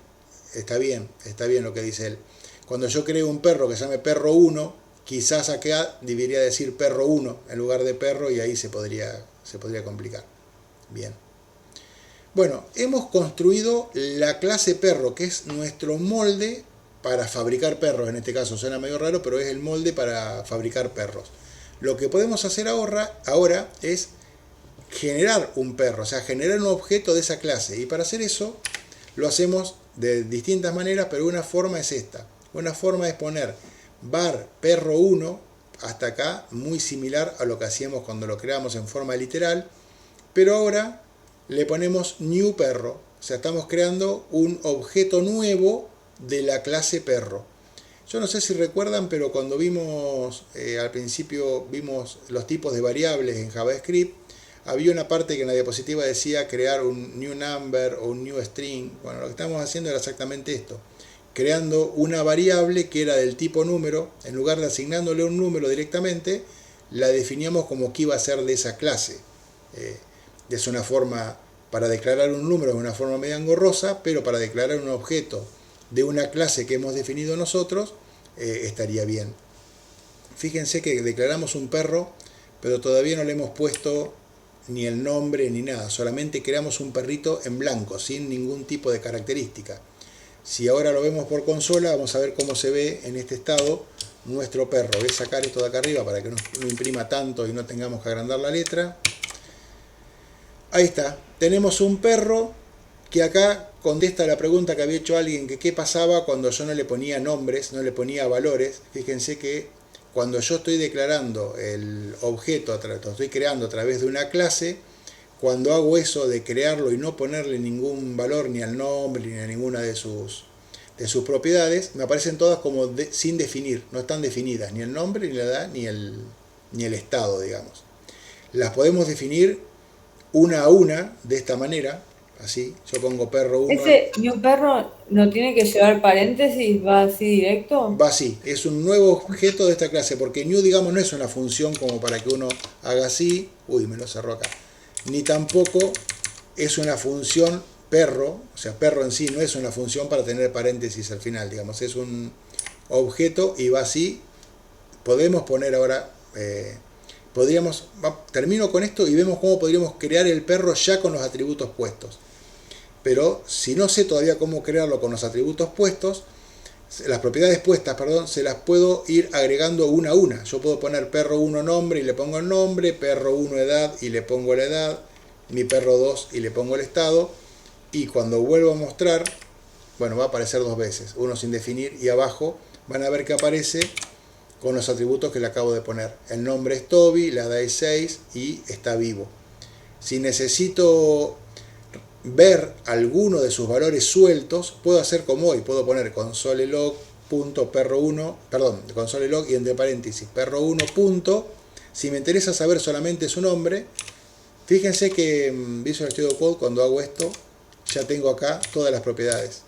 está bien lo que dice él. Cuando yo creo un perro que se llame perro 1, quizás acá debería decir perro 1 en lugar de perro y ahí se podría complicar. Bien. Bueno, hemos construido la clase perro, que es nuestro molde para fabricar perros. En este caso suena medio raro, pero es el molde para fabricar perros. Lo que podemos hacer ahora es generar un perro, o sea, generar un objeto de esa clase. Y para hacer eso lo hacemos de distintas maneras, pero una forma es esta. Una forma es poner var perro 1, hasta acá, muy similar a lo que hacíamos cuando lo creamos en forma literal, pero ahora le ponemos new perro, o sea, estamos creando un objeto nuevo de la clase perro. Yo no sé si recuerdan, pero cuando vimos, al principio vimos los tipos de variables en JavaScript, había una parte que en la diapositiva decía crear un new number o un new string. Bueno, lo que estamos haciendo era exactamente esto, creando una variable que era del tipo número. En lugar de asignándole un número directamente, la definíamos como que iba a ser de esa clase. Es una forma, para declarar un número es una forma medio engorrosa, pero para declarar un objeto de una clase que hemos definido nosotros, estaría bien. Fíjense que declaramos un perro, pero todavía no le hemos puesto ni el nombre ni nada, solamente creamos un perrito en blanco, sin ningún tipo de característica. Si ahora lo vemos por consola, vamos a ver cómo se ve en este estado nuestro perro. Voy a sacar esto de acá arriba para que no imprima tanto y no tengamos que agrandar la letra. Ahí está, tenemos un perro que acá contesta la pregunta que había hecho alguien, que qué pasaba cuando yo no le ponía nombres, no le ponía valores. Fíjense que cuando yo estoy declarando el objeto, lo estoy creando a través de una clase, cuando hago eso de crearlo y no ponerle ningún valor ni al nombre ni a ninguna de sus propiedades, me aparecen todas como sin definir, no están definidas, ni el nombre, ni la edad, ni el estado, digamos. Las podemos definir una a una de esta manera, así, yo pongo perro 1. ¿Ese new perro no tiene que llevar paréntesis? ¿Va así directo? Va así, es un nuevo objeto de esta clase, porque new, digamos, no es una función como para que uno haga así, uy, me lo cerró acá, ni tampoco es una función perro, o sea, perro en sí no es una función para tener paréntesis al final, digamos, es un objeto y va así. Podemos poner ahora, termino con esto y vemos cómo podríamos crear el perro ya con los atributos puestos. Pero si no sé todavía cómo crearlo con los atributos puestos, las propiedades puestas, perdón, se las puedo ir agregando una a una. Yo puedo poner perro 1 nombre y le pongo el nombre, perro 1 edad y le pongo la edad, mi perro 2 y le pongo el estado, y cuando vuelvo a mostrar, bueno, va a aparecer dos veces, uno sin definir, y abajo van a ver que aparece con los atributos que le acabo de poner. El nombre es Toby, la edad es 6 y está vivo. Si necesito ver alguno de sus valores sueltos, puedo hacer como hoy, puedo poner console.log.perro1, perdón, console.log y entre paréntesis perro1. Si me interesa saber solamente su nombre, fíjense que en Visual Studio Code cuando hago esto, ya tengo acá todas las propiedades.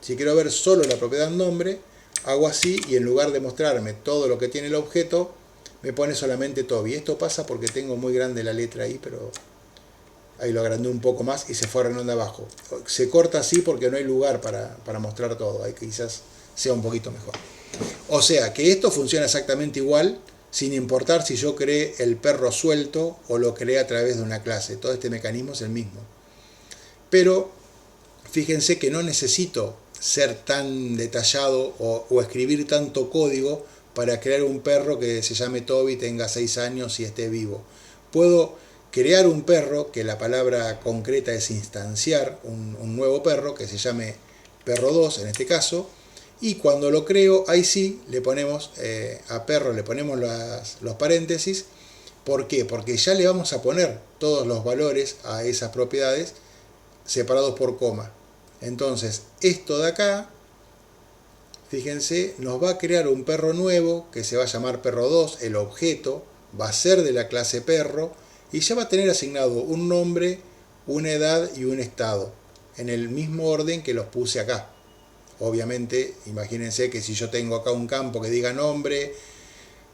Si quiero ver solo la propiedad nombre, hago así y en lugar de mostrarme todo lo que tiene el objeto, me pone solamente Toby. Esto pasa porque tengo muy grande la letra ahí, pero ahí lo agrandé un poco más y se fue arreglando abajo. Se corta así porque no hay lugar para mostrar todo. Ahí quizás sea un poquito mejor. O sea que esto funciona exactamente igual, sin importar si yo creé el perro suelto o lo creé a través de una clase. Todo este mecanismo es el mismo. Pero fíjense que no necesito ser tan detallado o escribir tanto código para crear un perro que se llame Toby, tenga 6 años y esté vivo. Puedo crear un perro, que la palabra concreta es instanciar un nuevo perro que se llame perro 2 en este caso, y cuando lo creo, ahí sí le ponemos a perro, le ponemos los paréntesis. ¿Por qué? Porque ya le vamos a poner todos los valores a esas propiedades separados por coma. Entonces, esto de acá, fíjense, nos va a crear un perro nuevo que se va a llamar perro 2, el objeto va a ser de la clase perro y ya va a tener asignado un nombre, una edad y un estado, en el mismo orden que los puse acá. Obviamente, imagínense que si yo tengo acá un campo que diga nombre,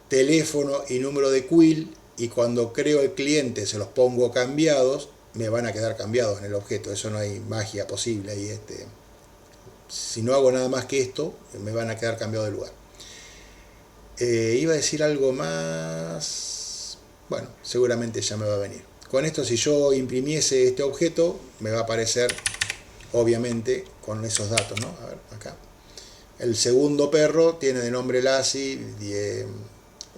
teléfono y número de quill, y cuando creo el cliente se los pongo cambiados, me van a quedar cambiados en el objeto. Eso no hay magia posible ahí. Si no hago nada más que esto, me van a quedar cambiados de lugar. Iba a decir algo más. Bueno, seguramente ya me va a venir. Con esto, si yo imprimiese este objeto, me va a aparecer, obviamente, con esos datos, ¿no? A ver, acá. El segundo perro tiene de nombre Lassie,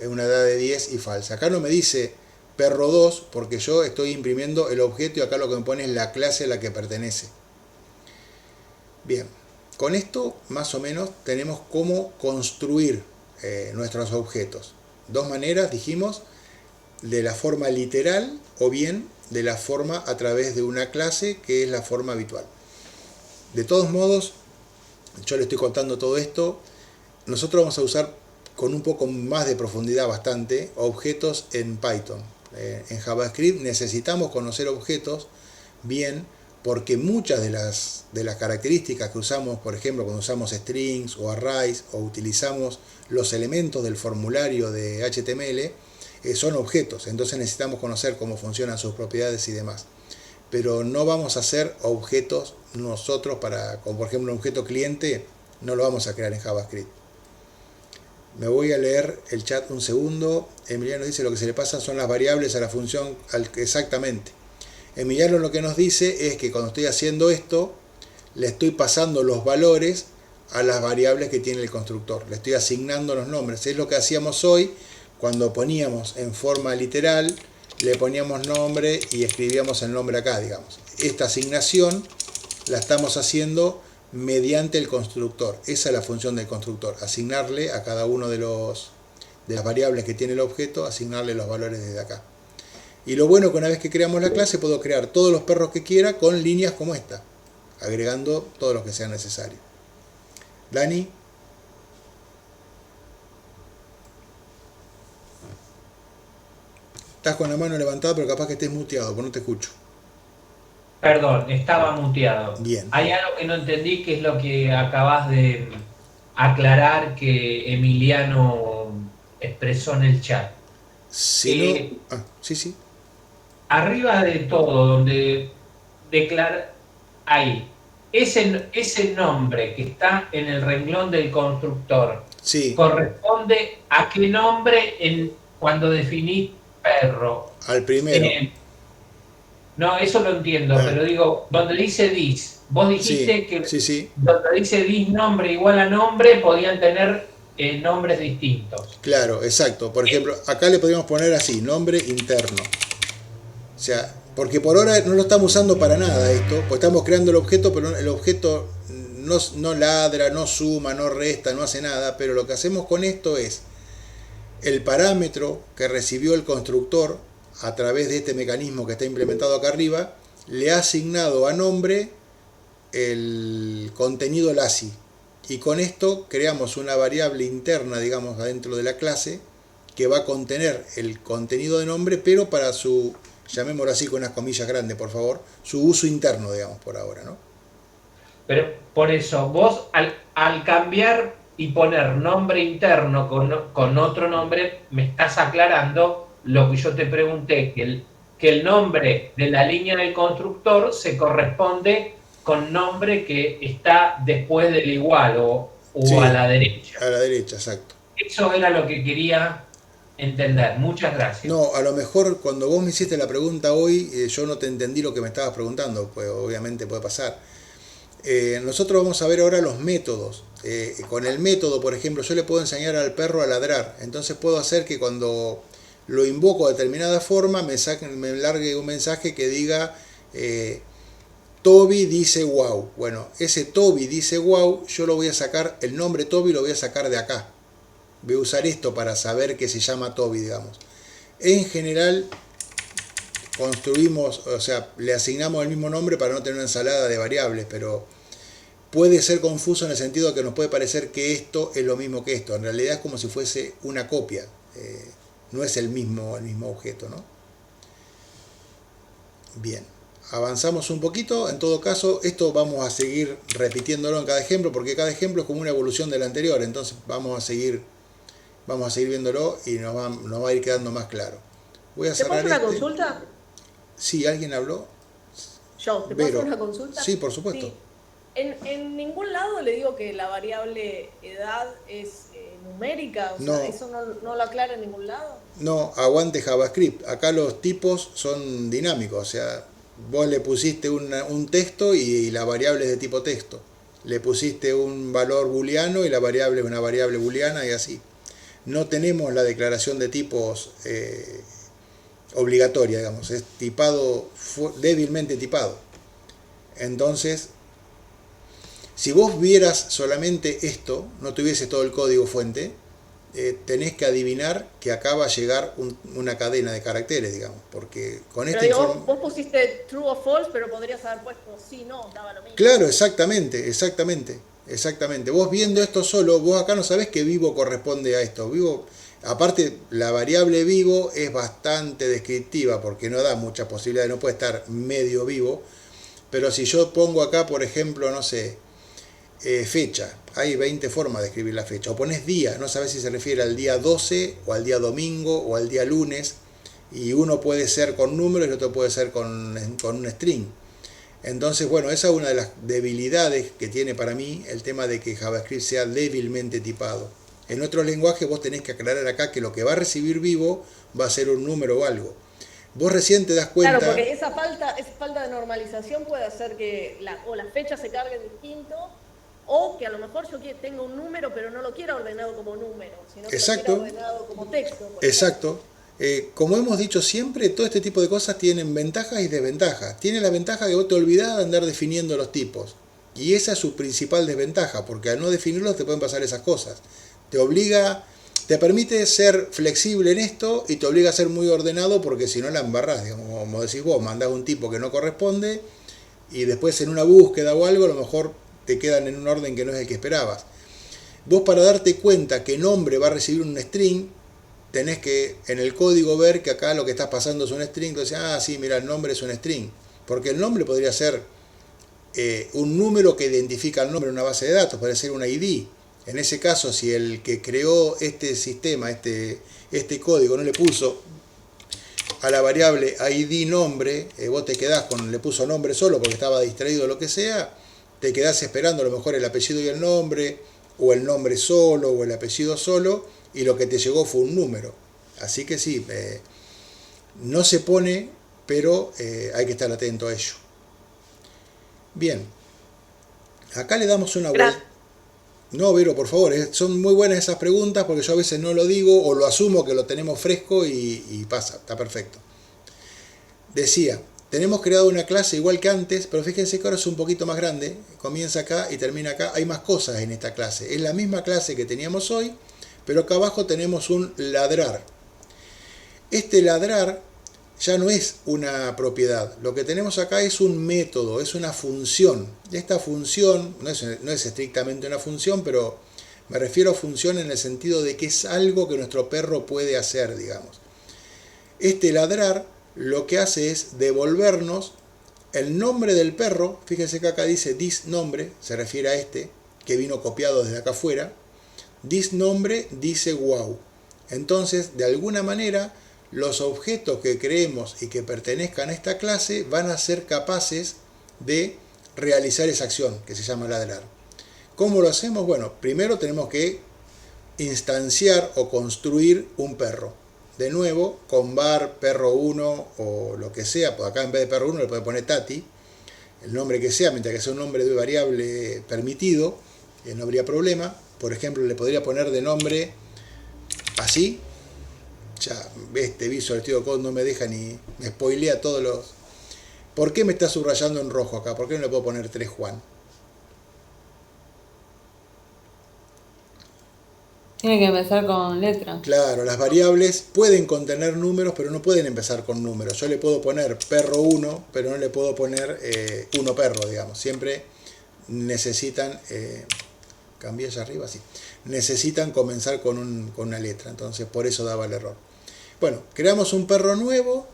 una edad de 10 y falsa. Acá no me dice perro 2 porque yo estoy imprimiendo el objeto y acá lo que me pone es la clase a la que pertenece. Bien, con esto más o menos tenemos cómo construir nuestros objetos. Dos maneras, dijimos, de la forma literal o bien de la forma a través de una clase, que es la forma habitual. De todos modos, yo le estoy contando todo esto. Nosotros vamos a usar con un poco más de profundidad bastante objetos en Python. En JavaScript necesitamos conocer objetos bien, porque muchas de las características que usamos, por ejemplo, cuando usamos strings o arrays o utilizamos los elementos del formulario de HTML, son objetos. Entonces necesitamos conocer cómo funcionan sus propiedades y demás. Pero no vamos a hacer objetos nosotros como por ejemplo un objeto cliente, no lo vamos a crear en JavaScript. Me voy a leer el chat un segundo. Emiliano dice: lo que se le pasa son las variables a la función. Exactamente. Emiliano lo que nos dice es que cuando estoy haciendo esto, le estoy pasando los valores a las variables que tiene el constructor. Le estoy asignando los nombres. Es lo que hacíamos hoy cuando poníamos en forma literal, le poníamos nombre y escribíamos el nombre acá, digamos. Esta asignación la estamos haciendo mediante el constructor. Esa es la función del constructor, asignarle a cada uno de las variables que tiene el objeto, asignarle los valores desde acá. Y lo bueno es que una vez que creamos la clase, puedo crear todos los perros que quiera con líneas como esta, agregando todo lo que sea necesario. Dani. Estás con la mano levantada, pero capaz que estés muteado, porque no te escucho. Perdón, estaba muteado. Bien. Hay algo que no entendí, que es lo que acabas de aclarar que Emiliano expresó en el chat. Sí, sí. Arriba de todo, donde declara ahí, ese nombre que está en el renglón del constructor, sí, ¿corresponde a qué nombre cuando definís perro? Al primero. No, eso lo entiendo, pero digo, donde dice dis, vos dijiste que sí. Donde dice dis nombre igual a nombre, podían tener nombres distintos. Claro, exacto. Por ejemplo, acá le podríamos poner así, nombre interno. O sea, porque por ahora no lo estamos usando para nada esto, porque estamos creando el objeto, pero el objeto no ladra, no suma, no resta, no hace nada, pero lo que hacemos con esto es el parámetro que recibió el constructor a través de este mecanismo que está implementado acá arriba, le ha asignado a nombre el contenido Lassie. Y con esto creamos una variable interna, digamos, adentro de la clase, que va a contener el contenido de nombre, pero para su, llamémoslo así con unas comillas grandes, por favor, su uso interno, digamos, por ahora, ¿no? Pero por eso, vos al cambiar y poner nombre interno con otro nombre, me estás aclarando lo que yo te pregunté, que el nombre de la línea del constructor se corresponde con nombre que está después del igual o sí, a la derecha. A la derecha, exacto. Eso era lo que quería entender. Muchas gracias. No, a lo mejor cuando vos me hiciste la pregunta hoy, yo no te entendí lo que me estabas preguntando, pues obviamente puede pasar. Nosotros vamos a ver ahora los métodos. Con el método, por ejemplo, yo le puedo enseñar al perro a ladrar. Entonces puedo hacer que cuando lo invoco de determinada forma me largue un mensaje que diga Toby dice wow. Bueno, ese Toby dice wow, yo lo voy a sacar, el nombre Toby lo voy a sacar de acá. Voy a usar esto para saber que se llama Toby, digamos. En general construimos, o sea, le asignamos el mismo nombre para no tener una ensalada de variables, pero puede ser confuso en el sentido de que nos puede parecer que esto es lo mismo que esto. En realidad es como si fuese una copia, no es el mismo objeto, ¿no? Bien, avanzamos un poquito. En todo caso, esto vamos a seguir repitiéndolo en cada ejemplo, porque cada ejemplo es como una evolución del anterior. Entonces vamos a seguir viéndolo y nos va a ir quedando más claro. Voy a ¿Te puedo cerrar hacer una consulta? Sí, ¿alguien habló? Yo, ¿te puedo Vero. hacer una consulta? Sí, por supuesto. Sí. En ningún lado le digo que la variable edad es numérica, o No. sea, eso no lo aclara en ningún lado. No, aguante JavaScript. Acá los tipos son dinámicos, o sea, vos le pusiste un texto y la variable es de tipo texto. Le pusiste un valor booleano y la variable es una variable booleana y así. No tenemos la declaración de tipos obligatoria, digamos, es tipado, débilmente tipado. Entonces, si vos vieras solamente esto, no tuvieses todo el código fuente, tenés que adivinar que acá va a llegar una cadena de caracteres, digamos, porque con esta Pero digo, información... vos pusiste true o false, pero podrías haber puesto sí, no, daba lo mismo. Claro, exactamente. Vos viendo esto solo, vos acá no sabés que vivo corresponde a esto. Vivo, aparte, la variable vivo es bastante descriptiva porque no da muchas posibilidades, no puede estar medio vivo. Pero si yo pongo acá, por ejemplo, no sé, fecha, hay 20 formas de escribir la fecha. O pones día, no sabes si se refiere al día 12 o al día domingo o al día lunes. Y uno puede ser con números y otro puede ser con un string. Entonces, bueno, esa es una de las debilidades que tiene para mí el tema de que JavaScript sea débilmente tipado. En otros lenguajes vos tenés que aclarar acá que lo que va a recibir vivo va a ser un número o algo. Vos recién te das cuenta... Claro, porque esa falta de normalización puede hacer que la fecha se cargue distinto, o que a lo mejor yo tenga un número, pero no lo quiera ordenado como número, sino que Exacto. lo quiera ordenado como texto. Exacto. Como hemos dicho siempre, todo este tipo de cosas tienen ventajas y desventajas. Tiene la ventaja que vos te olvidás de andar definiendo los tipos. Y esa es su principal desventaja, porque al no definirlos te pueden pasar esas cosas. Te permite ser flexible en esto y te obliga a ser muy ordenado, porque si no la embarrás, digamos, como decís vos, mandás un tipo que no corresponde y después en una búsqueda o algo a lo mejor te quedan en un orden que no es el que esperabas. Vos, para darte cuenta que nombre va a recibir un string, tenés que en el código ver que acá lo que estás pasando es un string. Entonces, sí, mira, el nombre es un string. Porque el nombre podría ser un número que identifica el nombre en una base de datos, puede ser un ID. En ese caso, si el que creó este sistema, este código, no le puso a la variable ID nombre, vos te quedás le puso nombre solo porque estaba distraído o lo que sea, te quedás esperando a lo mejor el apellido y el nombre, o el nombre solo, o el apellido solo, y lo que te llegó fue un número. Así que sí, no se pone, pero hay que estar atento a ello. Bien, acá le damos una vuelta. No, Vero, por favor, son muy buenas esas preguntas porque yo a veces no lo digo o lo asumo que lo tenemos fresco y pasa, está perfecto. Decía, tenemos creado una clase igual que antes, pero fíjense que ahora es un poquito más grande, comienza acá y termina acá, hay más cosas en esta clase. Es la misma clase que teníamos hoy, pero acá abajo tenemos un ladrar. Este ladrar ya no es una propiedad, lo que tenemos acá es un método, es una función. Esta función no es estrictamente una función, pero me refiero a función en el sentido de que es algo que nuestro perro puede hacer, digamos. Este ladrar lo que hace es devolvernos el nombre del perro. Fíjense que acá dice this nombre, se refiere a este, que vino copiado desde acá afuera. This nombre dice wow. Entonces, de alguna manera, los objetos que creemos y que pertenezcan a esta clase van a ser capaces de realizar esa acción que se llama ladrar. ¿Cómo lo hacemos? Bueno, primero tenemos que instanciar o construir un perro. De nuevo, con var perro1 o lo que sea, pues acá en vez de perro1 le puede poner Tati. el nombre que sea, mientras que sea un nombre de variable permitido, no habría problema. Por ejemplo, le podría poner de nombre así. Ya, este Visual Studio Code no me deja ni... me spoilea todos los... ¿Por qué me está subrayando en rojo acá? ¿Por qué no le puedo poner 3 Juan? Tiene que empezar con letras. Claro, las variables pueden contener números, pero no pueden empezar con números. Yo le puedo poner perro 1, pero no le puedo poner 1 perro, digamos. Siempre necesitan... cambié allá arriba, sí. Necesitan comenzar con una letra, entonces por eso daba el error. Bueno, creamos un perro nuevo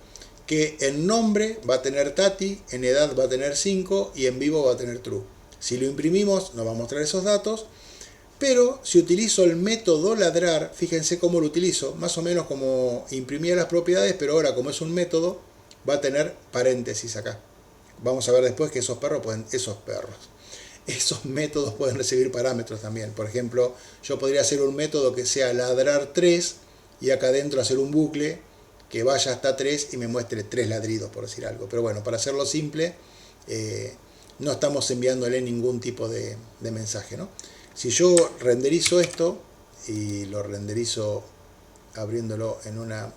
que en nombre va a tener Tati, en edad va a tener 5 y en vivo va a tener true. Si lo imprimimos nos va a mostrar esos datos, pero si utilizo el método ladrar, fíjense cómo lo utilizo, más o menos como imprimía las propiedades, pero ahora como es un método va a tener paréntesis acá. Vamos a ver después que esos métodos pueden recibir parámetros también. Por ejemplo, yo podría hacer un método que sea ladrar 3 y acá adentro hacer un bucle que vaya hasta 3 y me muestre 3 ladridos, por decir algo. Pero bueno, para hacerlo simple, no estamos enviándole ningún tipo de mensaje, ¿no? Si yo renderizo esto, y lo renderizo abriéndolo en una...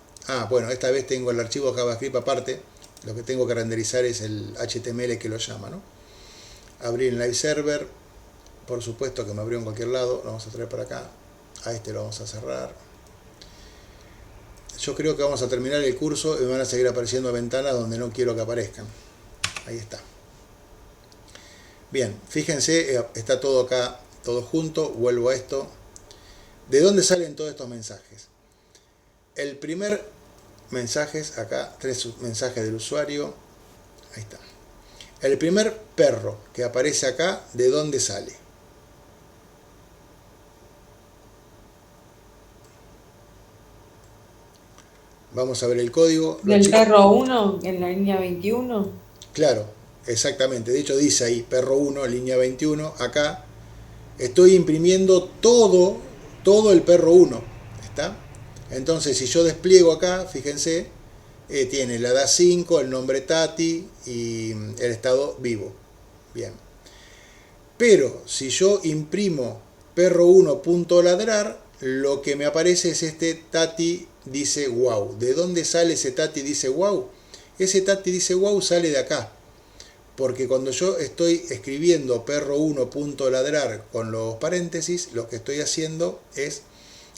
bueno, esta vez tengo el archivo JavaScript aparte, lo que tengo que renderizar es el HTML que lo llama, ¿no? Abrir en Live Server, por supuesto que me abrió en cualquier lado, lo vamos a traer para acá, a este lo vamos a cerrar. Yo creo que vamos a terminar el curso y me van a seguir apareciendo ventanas donde no quiero que aparezcan. Ahí está. Bien, fíjense, está todo acá, todo junto, vuelvo a esto. ¿De dónde salen todos estos mensajes? El primer mensaje es acá, 3 mensajes del usuario, ahí está. El primer perro que aparece acá, ¿de dónde sale? Vamos a ver el código. ¿Del perro 1 en la línea 21? Claro, exactamente. De hecho dice ahí, perro 1, línea 21. Acá estoy imprimiendo todo el perro 1. ¿Está? Entonces, si yo despliego acá, fíjense, tiene la edad 5, el nombre Tati y el estado vivo. Bien. Pero si yo imprimo perro1.ladrar, lo que me aparece es este Tati dice wow. ¿De dónde sale ese Tati dice wow? Ese Tati dice wow sale de acá. Porque cuando yo estoy escribiendo perro1.ladrar con los paréntesis, lo que estoy haciendo es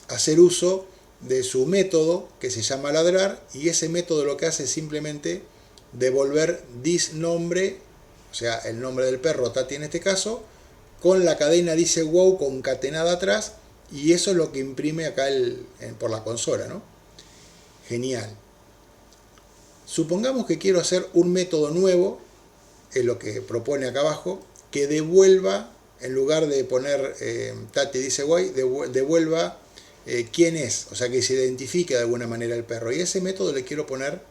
hacer uso de su método que se llama ladrar, y ese método lo que hace es simplemente devolver disnombre, o sea, el nombre del perro, Tati en este caso, con la cadena dice wow concatenada atrás, y eso es lo que imprime acá por la consola, ¿no? Genial. Supongamos que quiero hacer un método nuevo, es lo que propone acá abajo, que devuelva, en lugar de poner Tati dice wow, devuelva quién es, o sea, que se identifique de alguna manera el perro. Y a ese método le quiero poner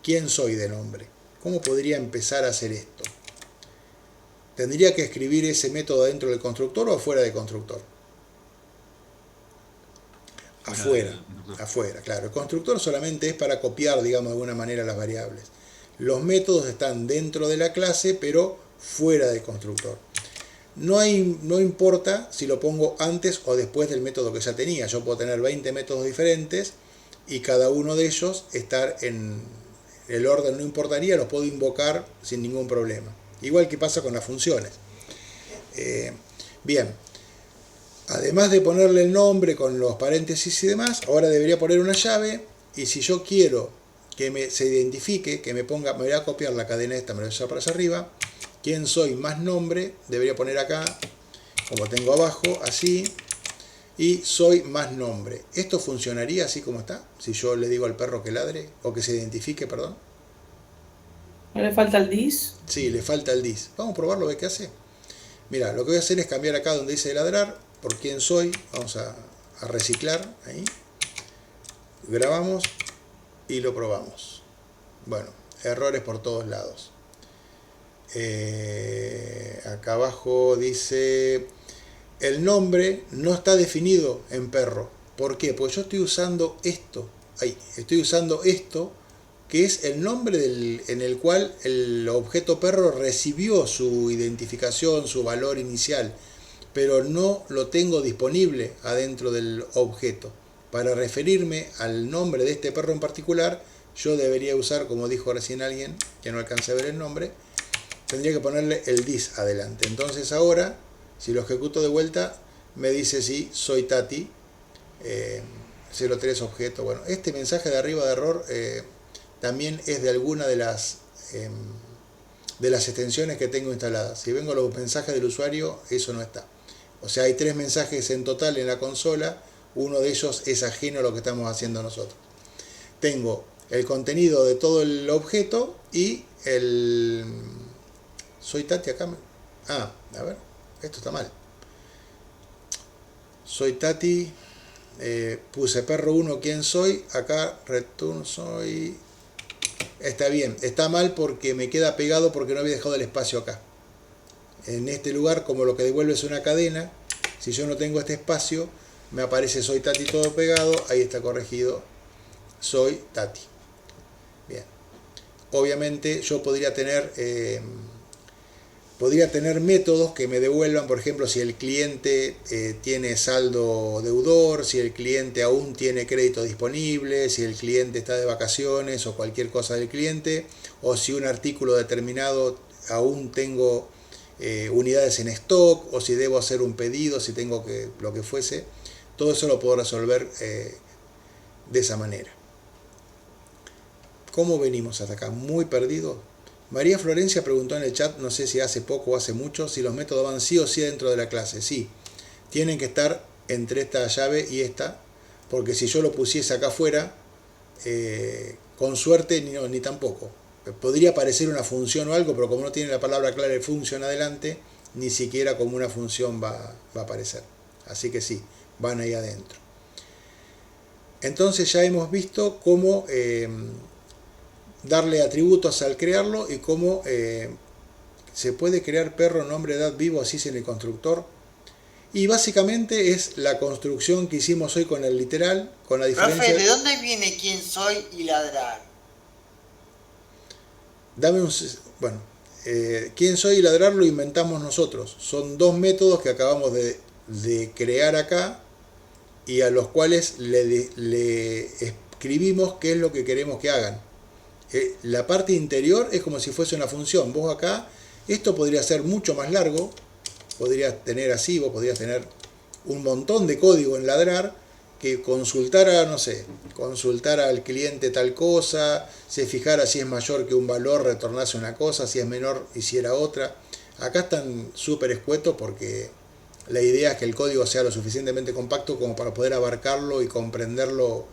quién soy de nombre. ¿Cómo podría empezar a hacer esto? ¿Tendría que escribir ese método dentro del constructor o afuera del constructor? Afuera, claro. El constructor solamente es para copiar, digamos, de alguna manera las variables. Los métodos están dentro de la clase, pero fuera del constructor. No importa si lo pongo antes o después del método que ya tenía. Yo puedo tener 20 métodos diferentes y cada uno de ellos estar en el orden, no importaría, los puedo invocar sin ningún problema. Igual que pasa con las funciones. Bien, además de ponerle el nombre con los paréntesis y demás, ahora debería poner una llave, y si yo quiero que se identifique, que me voy a copiar la cadena esta, me la voy a llevar para allá arriba. ¿Quién soy más nombre? Debería poner acá, como tengo abajo, así, y soy más nombre. ¿Esto funcionaría así como está? Si yo le digo al perro que ladre, o que se identifique, perdón. ¿No le falta el dis? Sí, le falta el dis. Vamos a probarlo, a ver qué hace. Mira, lo que voy a hacer es cambiar acá donde dice ladrar, por quién soy, vamos a reciclar, ahí. Grabamos y lo probamos. Bueno, errores por todos lados. Acá abajo dice el nombre no está definido en perro. ¿Por qué? Porque yo estoy usando esto. Ahí, estoy usando esto que es el nombre en el cual el objeto perro recibió su identificación, su valor inicial, pero no lo tengo disponible adentro del objeto. Para referirme al nombre de este perro en particular, yo debería usar, como dijo recién alguien, que no alcancé a ver el nombre, tendría que ponerle el this adelante. Entonces ahora, si lo ejecuto de vuelta, me dice sí, soy Tati, 03 objeto. Bueno, este mensaje de arriba de error también es de alguna de las extensiones que tengo instaladas. Si vengo a los mensajes del usuario, eso no está. O sea, hay 3 mensajes en total en la consola, uno de ellos es ajeno a lo que estamos haciendo nosotros. Tengo el contenido de todo el objeto y el... Soy Tati acá. A ver, esto está mal. Soy Tati, puse perro 1, ¿quién soy? Acá, return soy... Está bien, está mal porque me queda pegado porque no había dejado el espacio acá. En este lugar, como lo que devuelve es una cadena, si yo no tengo este espacio, me aparece soy Tati todo pegado, ahí está corregido, soy Tati. Bien. Obviamente yo podría tener métodos que me devuelvan, por ejemplo, si el cliente tiene saldo deudor, si el cliente aún tiene crédito disponible, si el cliente está de vacaciones o cualquier cosa del cliente, o si un artículo determinado aún tengo unidades en stock, o si debo hacer un pedido, si tengo que lo que fuese. Todo eso lo puedo resolver de esa manera. ¿Cómo venimos hasta acá? Muy perdido. María Florencia preguntó en el chat, no sé si hace poco o hace mucho, si los métodos van sí o sí dentro de la clase. Sí, tienen que estar entre esta llave y esta, porque si yo lo pusiese acá afuera, con suerte ni tampoco. Podría aparecer una función o algo, pero como no tiene la palabra clave función adelante, ni siquiera como una función va a aparecer. Así que sí, van ahí adentro. Entonces ya hemos visto cómo darle atributos al crearlo y cómo se puede crear perro, nombre, edad, vivo, así en el constructor. Y básicamente es la construcción que hicimos hoy con el literal, con la diferencia... Profe, ¿de dónde viene quién soy y ladrar? Bueno, quién soy y ladrar lo inventamos nosotros. Son 2 métodos que acabamos de crear acá y a los cuales le escribimos qué es lo que queremos que hagan. La parte interior es como si fuese una función. Vos acá, esto podría ser mucho más largo, podrías tener así, vos podrías tener un montón de código en ladrar que consultara, no sé, consultara al cliente tal cosa, se fijara si es mayor que un valor, retornase una cosa, si es menor, hiciera otra. Acá están súper escuetos porque la idea es que el código sea lo suficientemente compacto como para poder abarcarlo y comprenderlo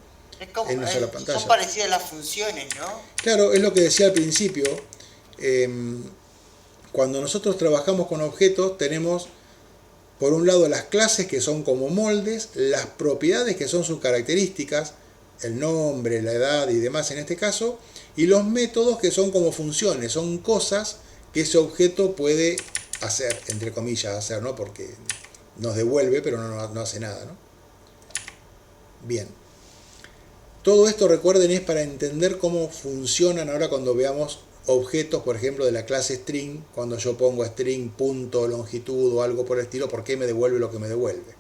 en una sola pantalla. Son parecidas las funciones, ¿no? Claro, es lo que decía al principio. Cuando nosotros trabajamos con objetos tenemos por un lado las clases que son como moldes, las propiedades que son sus características, el nombre, la edad y demás en este caso, y los métodos que son como funciones, son cosas que ese objeto puede hacer, entre comillas hacer, ¿no? Porque nos devuelve pero no hace nada, ¿no? Bien. Todo esto, recuerden, es para entender cómo funcionan ahora cuando veamos objetos, por ejemplo, de la clase string, cuando yo pongo string, punto, longitud o algo por el estilo, ¿por qué me devuelve lo que me devuelve?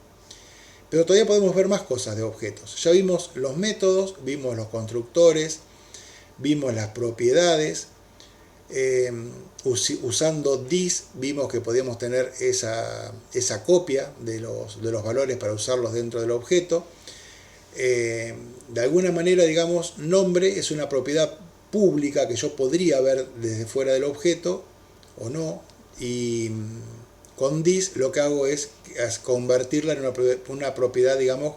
Pero todavía podemos ver más cosas de objetos. Ya vimos los métodos, vimos los constructores, vimos las propiedades, usando this vimos que podíamos tener esa copia de los valores para usarlos dentro del objeto. De alguna manera, digamos, nombre es una propiedad pública que yo podría ver desde fuera del objeto o no, y con this lo que hago es convertirla en una propiedad, digamos,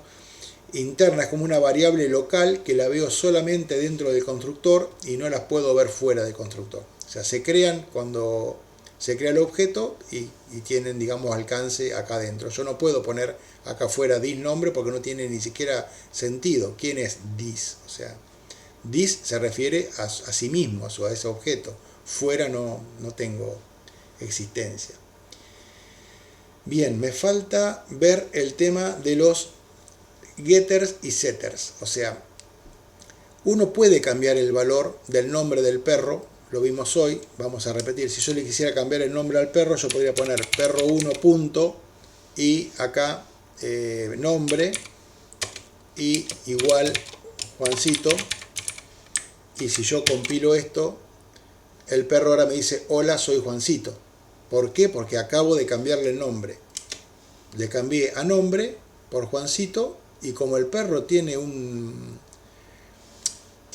interna. Es como una variable local que la veo solamente dentro del constructor y no las puedo ver fuera del constructor. O sea, se crean cuando se crea el objeto y tienen, digamos, alcance acá adentro. Yo no puedo poner acá afuera this nombre porque no tiene ni siquiera sentido. ¿Quién es this? O sea, this se refiere a sí mismo, a ese objeto. Fuera no tengo existencia. Bien, me falta ver el tema de los getters y setters. O sea, Uno puede cambiar el valor del nombre del perro, lo vimos hoy, vamos a repetir, si yo le quisiera cambiar el nombre al perro, yo podría poner perro1 punto y acá nombre y igual Juancito, y si yo compilo esto, el perro ahora me dice hola, soy Juancito. ¿Por qué? Porque acabo de cambiarle el nombre. Le cambié a nombre por Juancito, y como el perro tiene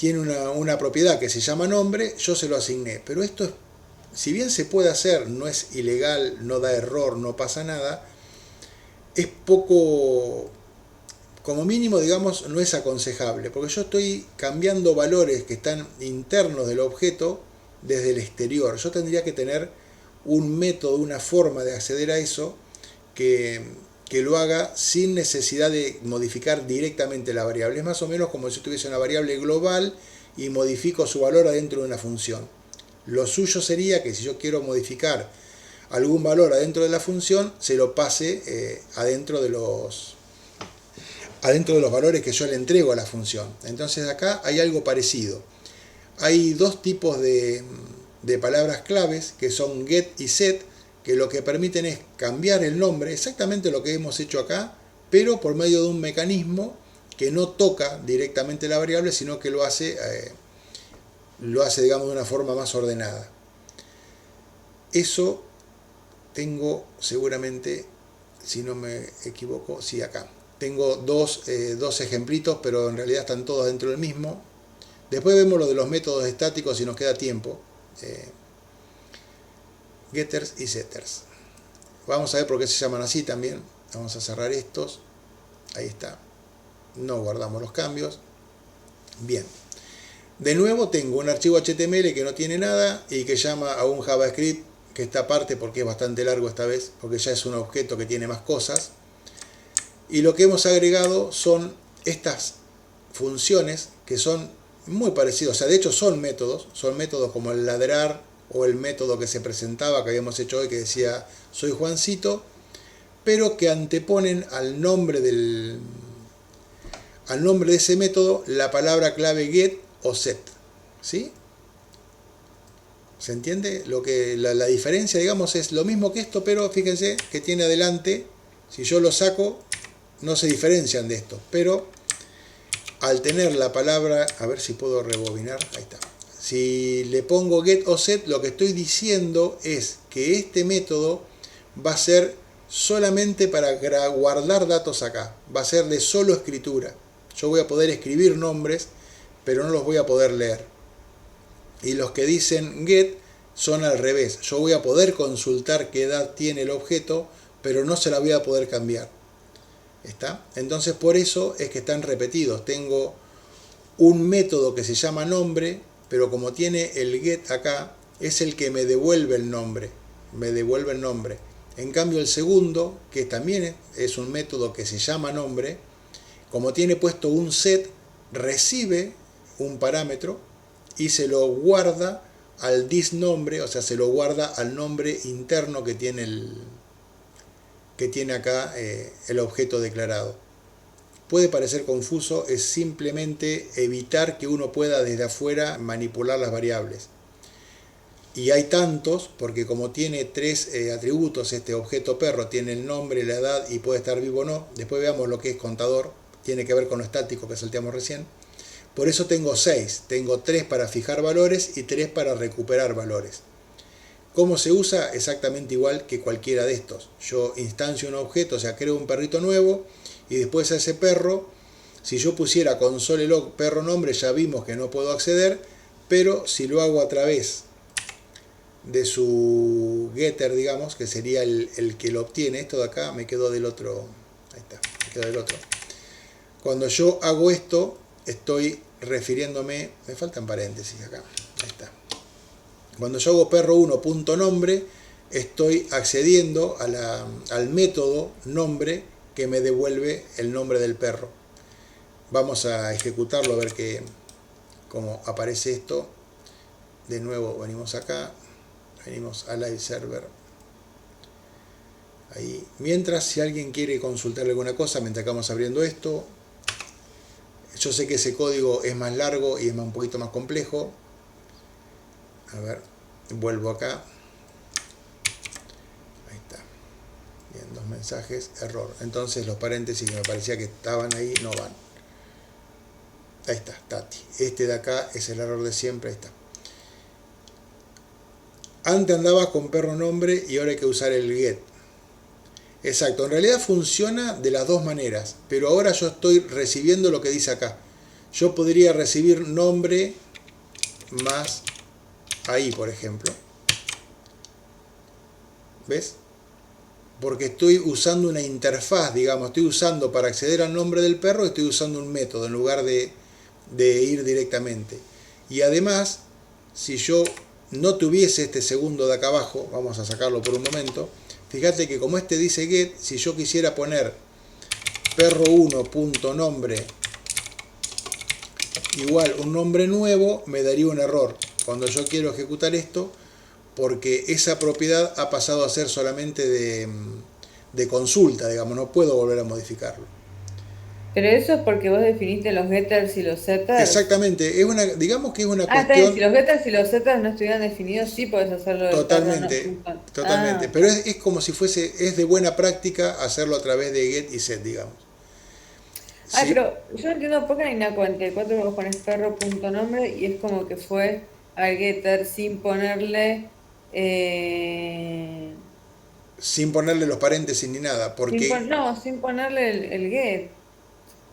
una propiedad que se llama nombre, yo se lo asigné. Pero esto, si bien se puede hacer, no es ilegal, no da error, no pasa nada, es poco, como mínimo, digamos, no es aconsejable, porque yo estoy cambiando valores que están internos del objeto desde el exterior. Yo tendría que tener un método, una forma de acceder a eso que lo haga sin necesidad de modificar directamente la variable. Es más o menos como si tuviese una variable global y modifico su valor adentro de una función. Lo suyo sería que si yo quiero modificar algún valor adentro de la función, se lo pase adentro de los valores que yo le entrego a la función. Entonces acá hay algo parecido. Hay dos tipos de palabras claves que son get y set, que lo que permiten es cambiar el nombre, exactamente lo que hemos hecho acá, pero por medio de un mecanismo que no toca directamente la variable, sino que lo hace, digamos, de una forma más ordenada. Eso tengo seguramente, si no me equivoco, sí, acá. Tengo dos ejemplitos, pero en realidad están todos dentro del mismo. Después vemos lo de los métodos estáticos si nos queda tiempo. Getters y setters. Vamos a ver por qué se llaman así también. Vamos a cerrar estos. Ahí está. No guardamos los cambios. Bien. De nuevo tengo un archivo HTML que no tiene nada y que llama a un JavaScript que está aparte porque es bastante largo esta vez, porque ya es un objeto que tiene más cosas. Y lo que hemos agregado son estas funciones que son muy parecidos. O sea, de hecho son métodos como el ladrar o el método que se presentaba, que habíamos hecho hoy, que decía soy Juancito, pero que anteponen al nombre de ese método la palabra clave get o set. ¿Sí? ¿Se entiende? La diferencia, digamos, es lo mismo que esto, pero fíjense que tiene adelante, si yo lo saco, no se diferencian de esto, pero al tener la palabra, a ver si puedo rebobinar, ahí está. Si le pongo get o set, lo que estoy diciendo es que este método va a ser solamente para guardar datos acá, va a ser de solo escritura. Yo voy a poder escribir nombres, pero no los voy a poder leer. Y los que dicen get son al revés. Yo voy a poder consultar qué edad tiene el objeto, pero no se la voy a poder cambiar. ¿Está? Entonces por eso es que están repetidos. Tengo un método que se llama nombre, pero como tiene el get acá, es el que me devuelve el nombre. En cambio el segundo, que también es un método que se llama nombre, como tiene puesto un set, recibe un parámetro y se lo guarda al disnombre, o sea, se lo guarda al nombre interno que tiene acá el objeto declarado. Puede parecer confuso, es simplemente evitar que uno pueda desde afuera manipular las variables. Y hay tantos, porque como tiene tres atributos, este objeto perro tiene el nombre, la edad y puede estar vivo o no. Después veamos lo que es contador, tiene que ver con lo estático que salteamos recién. Por eso tengo 6, tengo 3 para fijar valores y 3 para recuperar valores. ¿Cómo se usa? Exactamente igual que cualquiera de estos. Yo instancio un objeto, o sea, creo un perrito nuevo y después a ese perro, si yo pusiera console log perro nombre, ya vimos que no puedo acceder, pero si lo hago a través de su getter, digamos, que sería el que lo obtiene, esto de acá me quedó del otro, ahí está, me quedó del otro. Cuando yo hago esto, estoy refiriéndome, me faltan paréntesis acá, ahí está. Cuando yo hago perro1.nombre, estoy accediendo al método nombre que me devuelve el nombre del perro. Vamos a ejecutarlo a ver cómo aparece esto. De nuevo venimos acá, venimos a Live Server. Ahí. Mientras, si alguien quiere consultar alguna cosa, mientras estamos abriendo esto, Yo sé que ese código es más largo y es un poquito más complejo. A ver, vuelvo acá. Ahí está. Bien, 2 mensajes, error. Entonces los paréntesis que me parecía que estaban ahí no van. Ahí está, Tati. Este de acá es el error de siempre, ahí está. Antes andabas con perro nombre y ahora hay que usar el get. Exacto, en realidad funciona de las dos maneras, pero ahora yo estoy recibiendo lo que dice acá. Yo podría recibir nombre más ahí, por ejemplo. ¿Ves? Porque estoy usando una interfaz, digamos, estoy usando para acceder al nombre del perro, estoy usando un método en lugar de ir directamente. Y además, si yo no tuviese este segundo de acá abajo, vamos a sacarlo por un momento, fíjate que como este dice get, si yo quisiera poner perro1.nombre igual un nombre nuevo, me daría un error cuando yo quiero ejecutar esto, porque esa propiedad ha pasado a ser solamente de consulta, digamos, no puedo volver a modificarlo. Pero eso es porque vos definiste los getters y los setters. Exactamente, es una, digamos que es una está bien, cuestión... si los getters y los setters no estuvieran definidos, sí podés hacerlo de Totalmente, perro, no. totalmente. Pero es como si fuese, es de buena práctica hacerlo a través de get y set, digamos. Ah, Sí. pero yo no entiendo por qué en INA 44 vos pones perro.nombre y es como que fue al getter sin ponerle... Sin ponerle los paréntesis ni nada, porque... sin ponerle el get.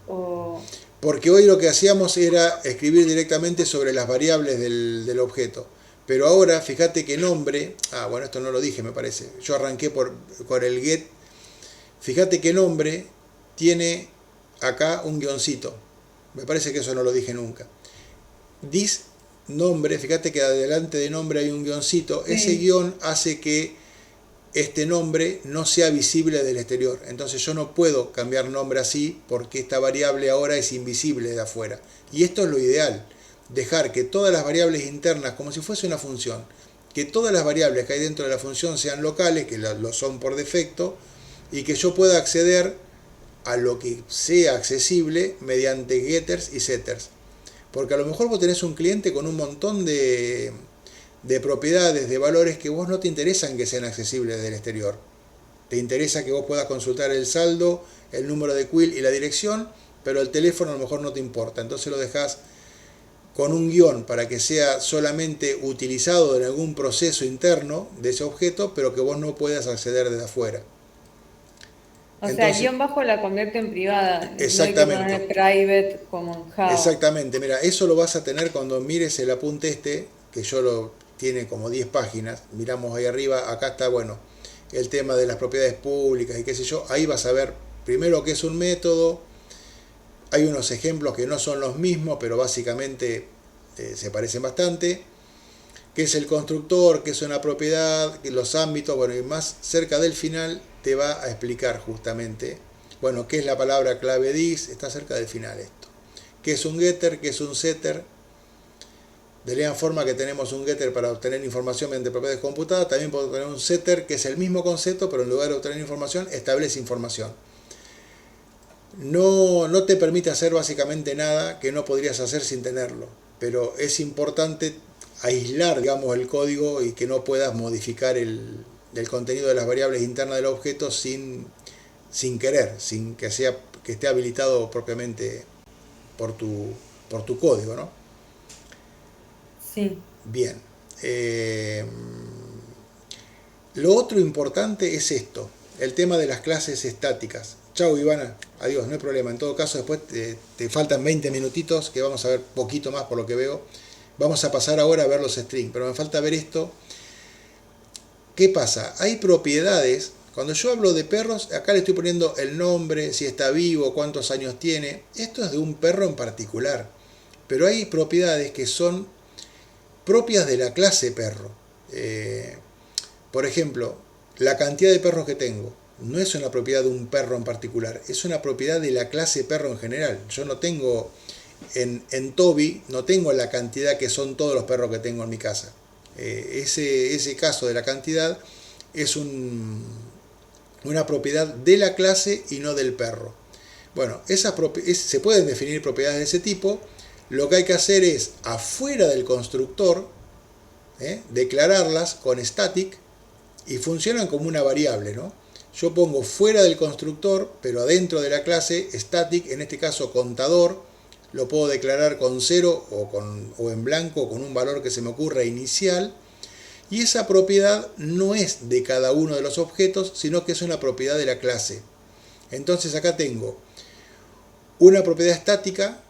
O... Porque hoy lo que hacíamos era escribir directamente sobre las variables del objeto. Pero ahora, fíjate que nombre... bueno, esto no lo dije, me parece. Yo arranqué por el get. Fíjate que nombre tiene acá un guioncito. Me parece que eso no lo dije nunca. This nombre, fíjate que adelante de nombre hay un guioncito. Sí. Ese guión hace que este nombre no sea visible del exterior. Entonces yo no puedo cambiar nombre así porque esta variable ahora es invisible de afuera. Y esto es lo ideal. Dejar que todas las variables internas, como si fuese una función, que todas las variables que hay dentro de la función sean locales, que lo son por defecto, y que yo pueda acceder a lo que sea accesible mediante getters y setters. Porque a lo mejor vos tenés un cliente con un montón de propiedades, de valores que vos no te interesan que sean accesibles del exterior. Te interesa que vos puedas consultar el saldo, el número de quill y la dirección, pero el teléfono a lo mejor no te importa. Entonces lo dejás con un guión para que sea solamente utilizado en algún proceso interno de ese objeto, pero que vos no puedas acceder desde afuera. Entonces, sea, guión bajo la convierte en privada. Exactamente. No hay que poner private como en Java. Exactamente. Mira, eso lo vas a tener cuando mires el apunte este, que yo lo tiene como 10 páginas. Miramos ahí arriba, acá está, bueno, el tema de las propiedades públicas y qué sé yo. Ahí vas a ver primero qué es un método. Hay unos ejemplos que no son los mismos, pero básicamente se parecen bastante. ¿Qué es el constructor? ¿Qué es una propiedad? Los ámbitos, bueno, y más cerca del final te va a explicar justamente, bueno, qué es la palabra clave dis, está cerca del final esto. ¿Qué es un getter? ¿Qué es un setter? De la misma forma que tenemos un getter para obtener información mediante propiedades computadas, también podemos tener un setter que es el mismo concepto, pero en lugar de obtener información, establece información. No te permite hacer básicamente nada que no podrías hacer sin tenerlo, pero es importante aislar, digamos, el código y que no puedas modificar el contenido de las variables internas del objeto sin querer, sin que esté habilitado propiamente por tu código, ¿no? Sí. Bien. Lo otro importante es esto, el tema de las clases estáticas. Chau, Ivana, adiós, no hay problema. En todo caso, después te faltan 20 minutitos, que vamos a ver poquito más por lo que veo. Vamos a pasar ahora a ver los strings, pero me falta ver esto. ¿Qué pasa? Hay propiedades, cuando yo hablo de perros, acá le estoy poniendo el nombre, si está vivo, cuántos años tiene. Esto es de un perro en particular, pero hay propiedades que son propias de la clase perro. Por ejemplo, la cantidad de perros que tengo no es una propiedad de un perro en particular, es una propiedad de la clase perro en general. Yo no tengo, en Toby, no tengo la cantidad que son todos los perros que tengo en mi casa. Ese caso de la cantidad es una propiedad de la clase y no del perro. Bueno, se pueden definir propiedades de ese tipo. Lo que hay que hacer es, afuera del constructor, declararlas con static y funcionan como una variable, ¿no? Yo pongo fuera del constructor, pero adentro de la clase static, en este caso contador, lo puedo declarar con 0 o en blanco con un valor que se me ocurra inicial. Y esa propiedad no es de cada uno de los objetos, sino que es una propiedad de la clase. Entonces acá tengo una propiedad estática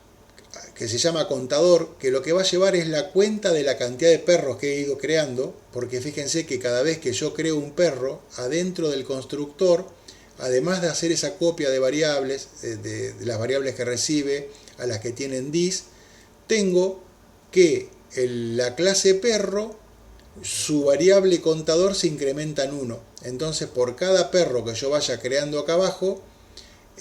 que se llama contador, que lo que va a llevar es la cuenta de la cantidad de perros que he ido creando, porque fíjense que cada vez que yo creo un perro, adentro del constructor, además de hacer esa copia de variables, de las variables que recibe a las que tienen dis, tengo que la clase perro, su variable contador se incrementa en 1. Entonces por cada perro que yo vaya creando acá abajo,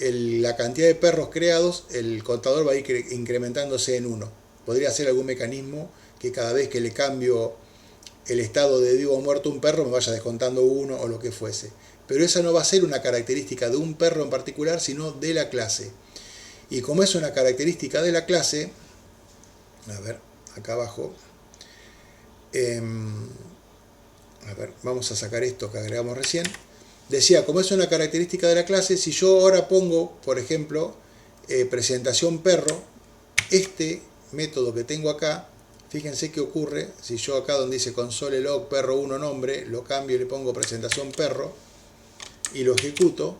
la cantidad de perros creados, el contador va a ir incrementándose en 1. Podría ser algún mecanismo que cada vez que le cambio el estado de vivo o muerto a un perro me vaya descontando 1 o lo que fuese. Pero esa no va a ser una característica de un perro en particular, sino de la clase. Y como es una característica de la clase, a ver, acá abajo, a ver, vamos a sacar esto que agregamos recién. Decía, como es una característica de la clase, si yo ahora pongo, por ejemplo, presentación perro, este método que tengo acá, fíjense qué ocurre, si yo acá donde dice console log perro 1 nombre, lo cambio y le pongo presentación perro, y lo ejecuto,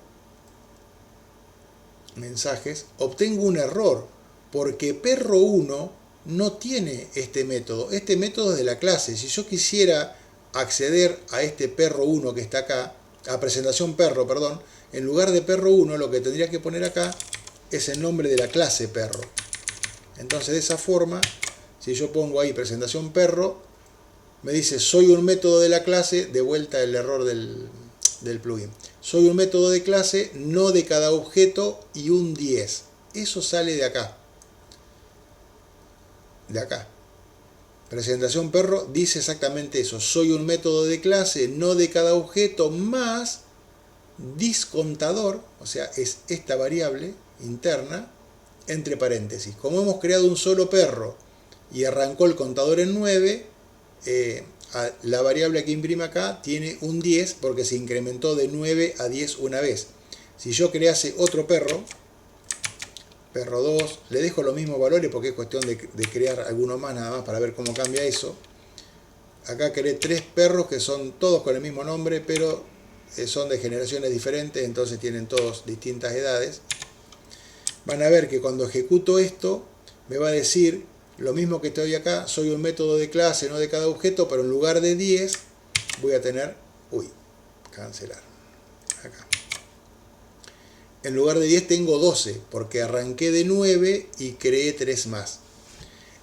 mensajes, obtengo un error, porque perro 1 no tiene este método es de la clase. Si yo quisiera acceder a este perro 1 que está acá, a presentación perro, perdón, en lugar de perro 1 lo que tendría que poner acá es el nombre de la clase perro. Entonces de esa forma, si yo pongo ahí presentación perro, me dice soy un método de la clase, de vuelta el error del plugin. Soy un método de clase, no de cada objeto y un 10. Eso sale de acá. De acá. Presentación perro dice exactamente eso. Soy un método de clase, no de cada objeto, más discontador, o sea, es esta variable interna, entre paréntesis. Como hemos creado un solo perro y arrancó el contador en 9, la variable que imprime acá tiene un 10 porque se incrementó de 9 a 10 una vez. Si yo crease otro perro, perro 2, le dejo los mismos valores porque es cuestión de crear alguno más nada más para ver cómo cambia eso. Acá creé 3 perros que son todos con el mismo nombre, pero son de generaciones diferentes, entonces tienen todos distintas edades. Van a ver que cuando ejecuto esto, me va a decir lo mismo que estoy acá, soy un método de clase, no de cada objeto, pero en lugar de 10 voy a tener, cancelar, acá. En lugar de 10 tengo 12, porque arranqué de 9 y creé 3 más.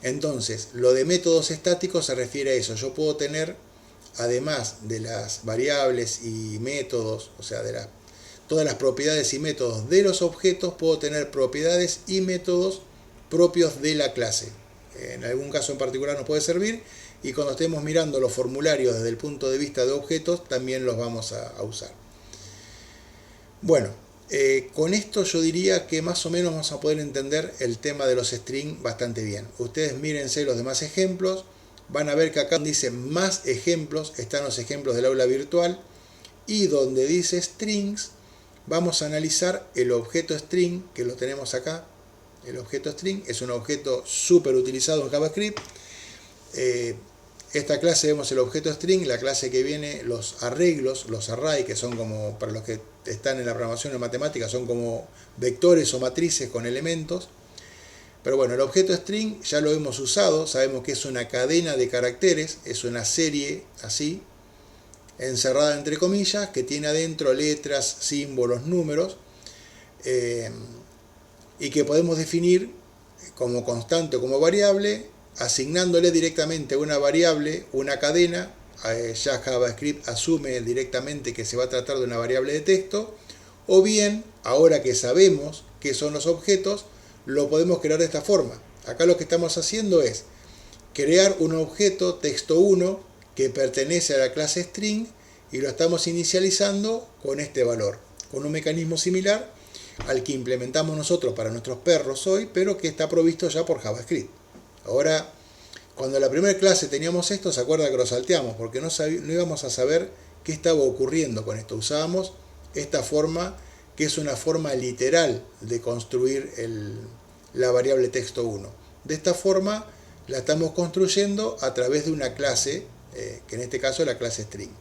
Entonces, lo de métodos estáticos se refiere a eso. Yo puedo tener, además de las variables y métodos, o sea, de todas las propiedades y métodos de los objetos, puedo tener propiedades y métodos propios de la clase. En algún caso en particular nos puede servir, y cuando estemos mirando los formularios desde el punto de vista de objetos, también los vamos a usar. Bueno, con esto yo diría que más o menos vamos a poder entender el tema de los strings bastante bien. Ustedes mírense los demás ejemplos, van a ver que acá donde dice más ejemplos están los ejemplos del aula virtual, y donde dice strings vamos a analizar el objeto string, que lo tenemos acá. El objeto string es un objeto súper utilizado en JavaScript. Esta clase vemos el objeto string, la clase que viene los arreglos, los array, que son como, para los que están en la programación en matemáticas, son como vectores o matrices con elementos. Pero bueno, el objeto string ya lo hemos usado, sabemos que es una cadena de caracteres, es una serie así, encerrada entre comillas, que tiene adentro letras, símbolos, números, y que podemos definir como constante o como variable, asignándole directamente a una variable una cadena. Ya JavaScript asume directamente que se va a tratar de una variable de texto, o bien, ahora que sabemos qué son los objetos, lo podemos crear de esta forma. Acá lo que estamos haciendo es crear un objeto texto1 que pertenece a la clase string, y lo estamos inicializando con este valor, con un mecanismo similar. al que implementamos nosotros para nuestros perros hoy, pero que está provisto ya por JavaScript. Ahora, cuando en la primera clase teníamos esto, se acuerda que lo salteamos, porque no íbamos a saber qué estaba ocurriendo con esto. Usábamos esta forma, que es una forma literal de construir la variable texto1. De esta forma la estamos construyendo a través de una clase, que en este caso es la clase string.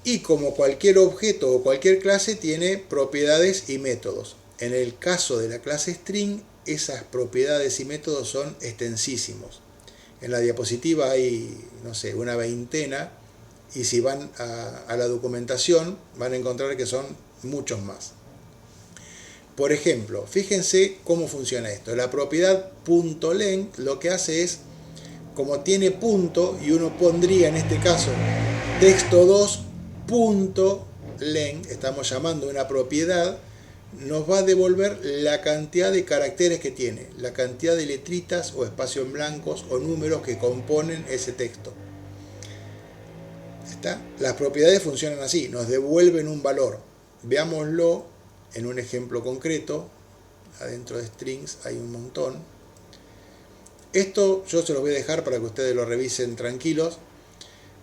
Y como cualquier objeto o cualquier clase tiene propiedades y métodos. En el caso de la clase string, esas propiedades y métodos son extensísimos. En la diapositiva hay, no sé, una veintena, y si van a la documentación van a encontrar que son muchos más. Por ejemplo, fíjense cómo funciona esto. La propiedad .length lo que hace es, como tiene punto, y uno pondría en este caso texto2.length, estamos llamando una propiedad, nos va a devolver la cantidad de caracteres que tiene, la cantidad de letritas o espacios en blancos o números que componen ese texto. ¿Está? Las propiedades funcionan así, nos devuelven un valor. Veámoslo en un ejemplo concreto. Adentro de strings hay un montón. Esto yo se los voy a dejar para que ustedes lo revisen tranquilos.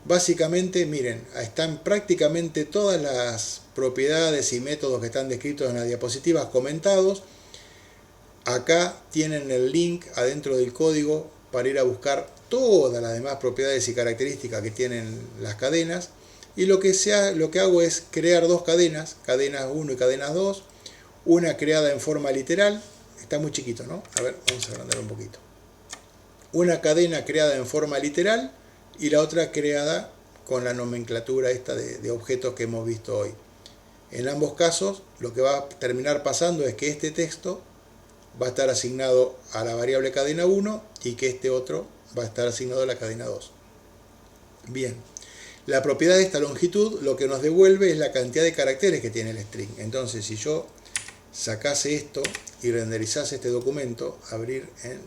Básicamente, miren, están prácticamente todas las propiedades y métodos que están descritos en las diapositivas comentados. Acá tienen el link adentro del código para ir a buscar todas las demás propiedades y características que tienen las cadenas. Y lo que hago es crear dos cadenas, cadenas 1 y cadenas 2. Una creada en forma literal. Está muy chiquito, ¿no? A ver, vamos a agrandar un poquito. Una cadena creada en forma literal y la otra creada con la nomenclatura esta de objetos que hemos visto hoy. En ambos casos, lo que va a terminar pasando es que este texto va a estar asignado a la variable cadena 1 y que este otro va a estar asignado a la cadena 2. Bien, la propiedad de esta longitud lo que nos devuelve es la cantidad de caracteres que tiene el string. Entonces, si yo sacase esto y renderizase este documento, abrir en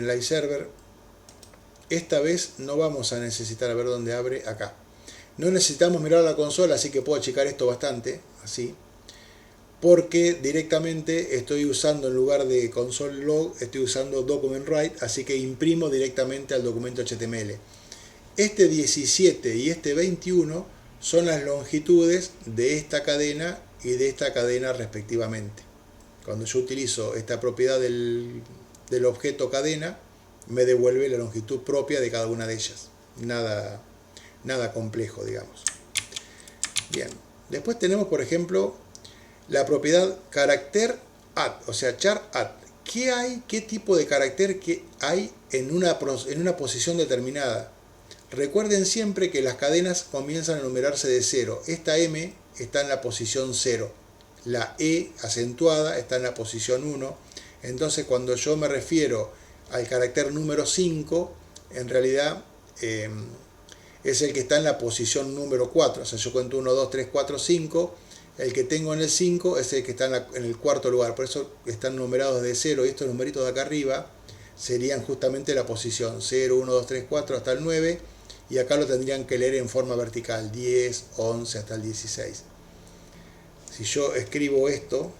Live Server, esta vez no vamos a necesitar, a ver dónde abre, acá. No necesitamos mirar la consola, así que puedo achicar esto bastante, así. Porque directamente estoy usando, en lugar de console log, estoy usando document write, así que imprimo directamente al documento HTML. Este 17 y este 21 son las longitudes de esta cadena y de esta cadena respectivamente. Cuando yo utilizo esta propiedad del objeto cadena, me devuelve la longitud propia de cada una de ellas. Nada complejo, digamos. Bien, después tenemos, por ejemplo, la propiedad character add, o sea, char add. ¿Qué tipo de carácter que hay en una posición determinada? Recuerden siempre que las cadenas comienzan a numerarse de 0. Esta M está en la posición 0. La E acentuada está en la posición 1. Entonces, cuando yo me refiero al carácter número 5, en realidad es el que está en la posición número 4. O sea, yo cuento 1, 2, 3, 4, 5. El que tengo en el 5 es el que está en el cuarto lugar. Por eso están numerados de 0. Y estos numeritos de acá arriba serían justamente la posición 0, 1, 2, 3, 4 hasta el 9. Y acá lo tendrían que leer en forma vertical. 10, 11 hasta el 16. Si yo escribo esto,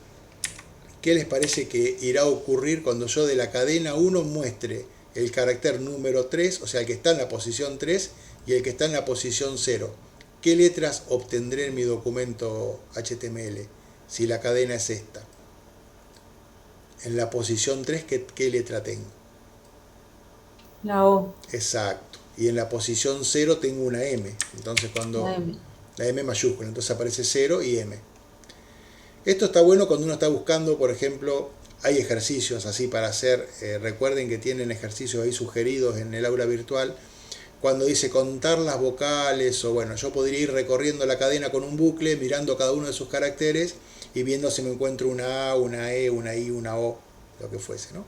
¿qué les parece que irá a ocurrir cuando yo de la cadena 1 muestre el carácter número 3, o sea, el que está en la posición 3 y el que está en la posición 0? ¿Qué letras obtendré en mi documento HTML si la cadena es esta? En la posición 3, ¿qué letra tengo? La O. Exacto. Y en la posición 0 tengo una M. Entonces la M mayúscula, entonces aparece 0 y M. Esto está bueno cuando uno está buscando, por ejemplo, hay ejercicios así para hacer. Recuerden que tienen ejercicios ahí sugeridos en el aula virtual. Cuando dice contar las vocales, o bueno, yo podría ir recorriendo la cadena con un bucle, mirando cada uno de sus caracteres y viendo si me encuentro una A, una E, una I, una O, lo que fuese, ¿no?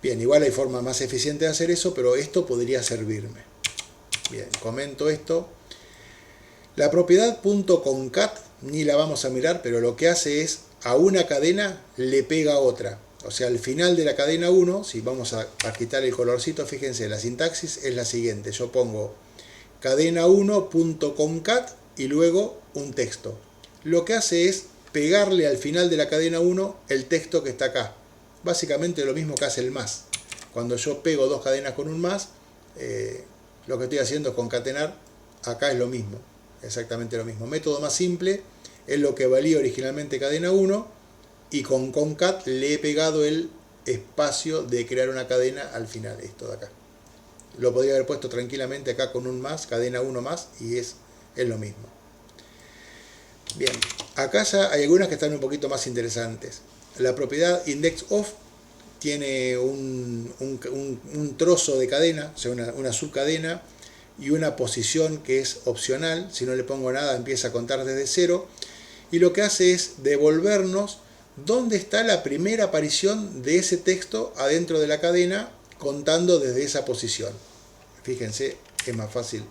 Bien, igual hay forma más eficiente de hacer eso, pero esto podría servirme. Bien, comento esto. La propiedad .concat ni la vamos a mirar, pero lo que hace es a una cadena le pega a otra. O sea, al final de la cadena 1, si vamos a quitar el colorcito, fíjense, la sintaxis es la siguiente. Yo pongo cadena1.concat y luego un texto. Lo que hace es pegarle al final de la cadena 1 el texto que está acá. Básicamente lo mismo que hace el más. Cuando yo pego dos cadenas con un más, lo que estoy haciendo es concatenar. Acá es lo mismo, exactamente lo mismo. Método más simple es lo que valía originalmente cadena 1 y con concat le he pegado el espacio de crear una cadena al final, esto de acá. Lo podría haber puesto tranquilamente acá con un más, cadena 1 más, y es lo mismo. Bien, acá ya hay algunas que están un poquito más interesantes. La propiedad indexOf tiene un trozo de cadena, o sea, una subcadena y una posición que es opcional. Si no le pongo nada, empieza a contar desde cero. Y lo que hace es devolvernos dónde está la primera aparición de ese texto adentro de la cadena, contando desde esa posición. Fíjense, es más fácil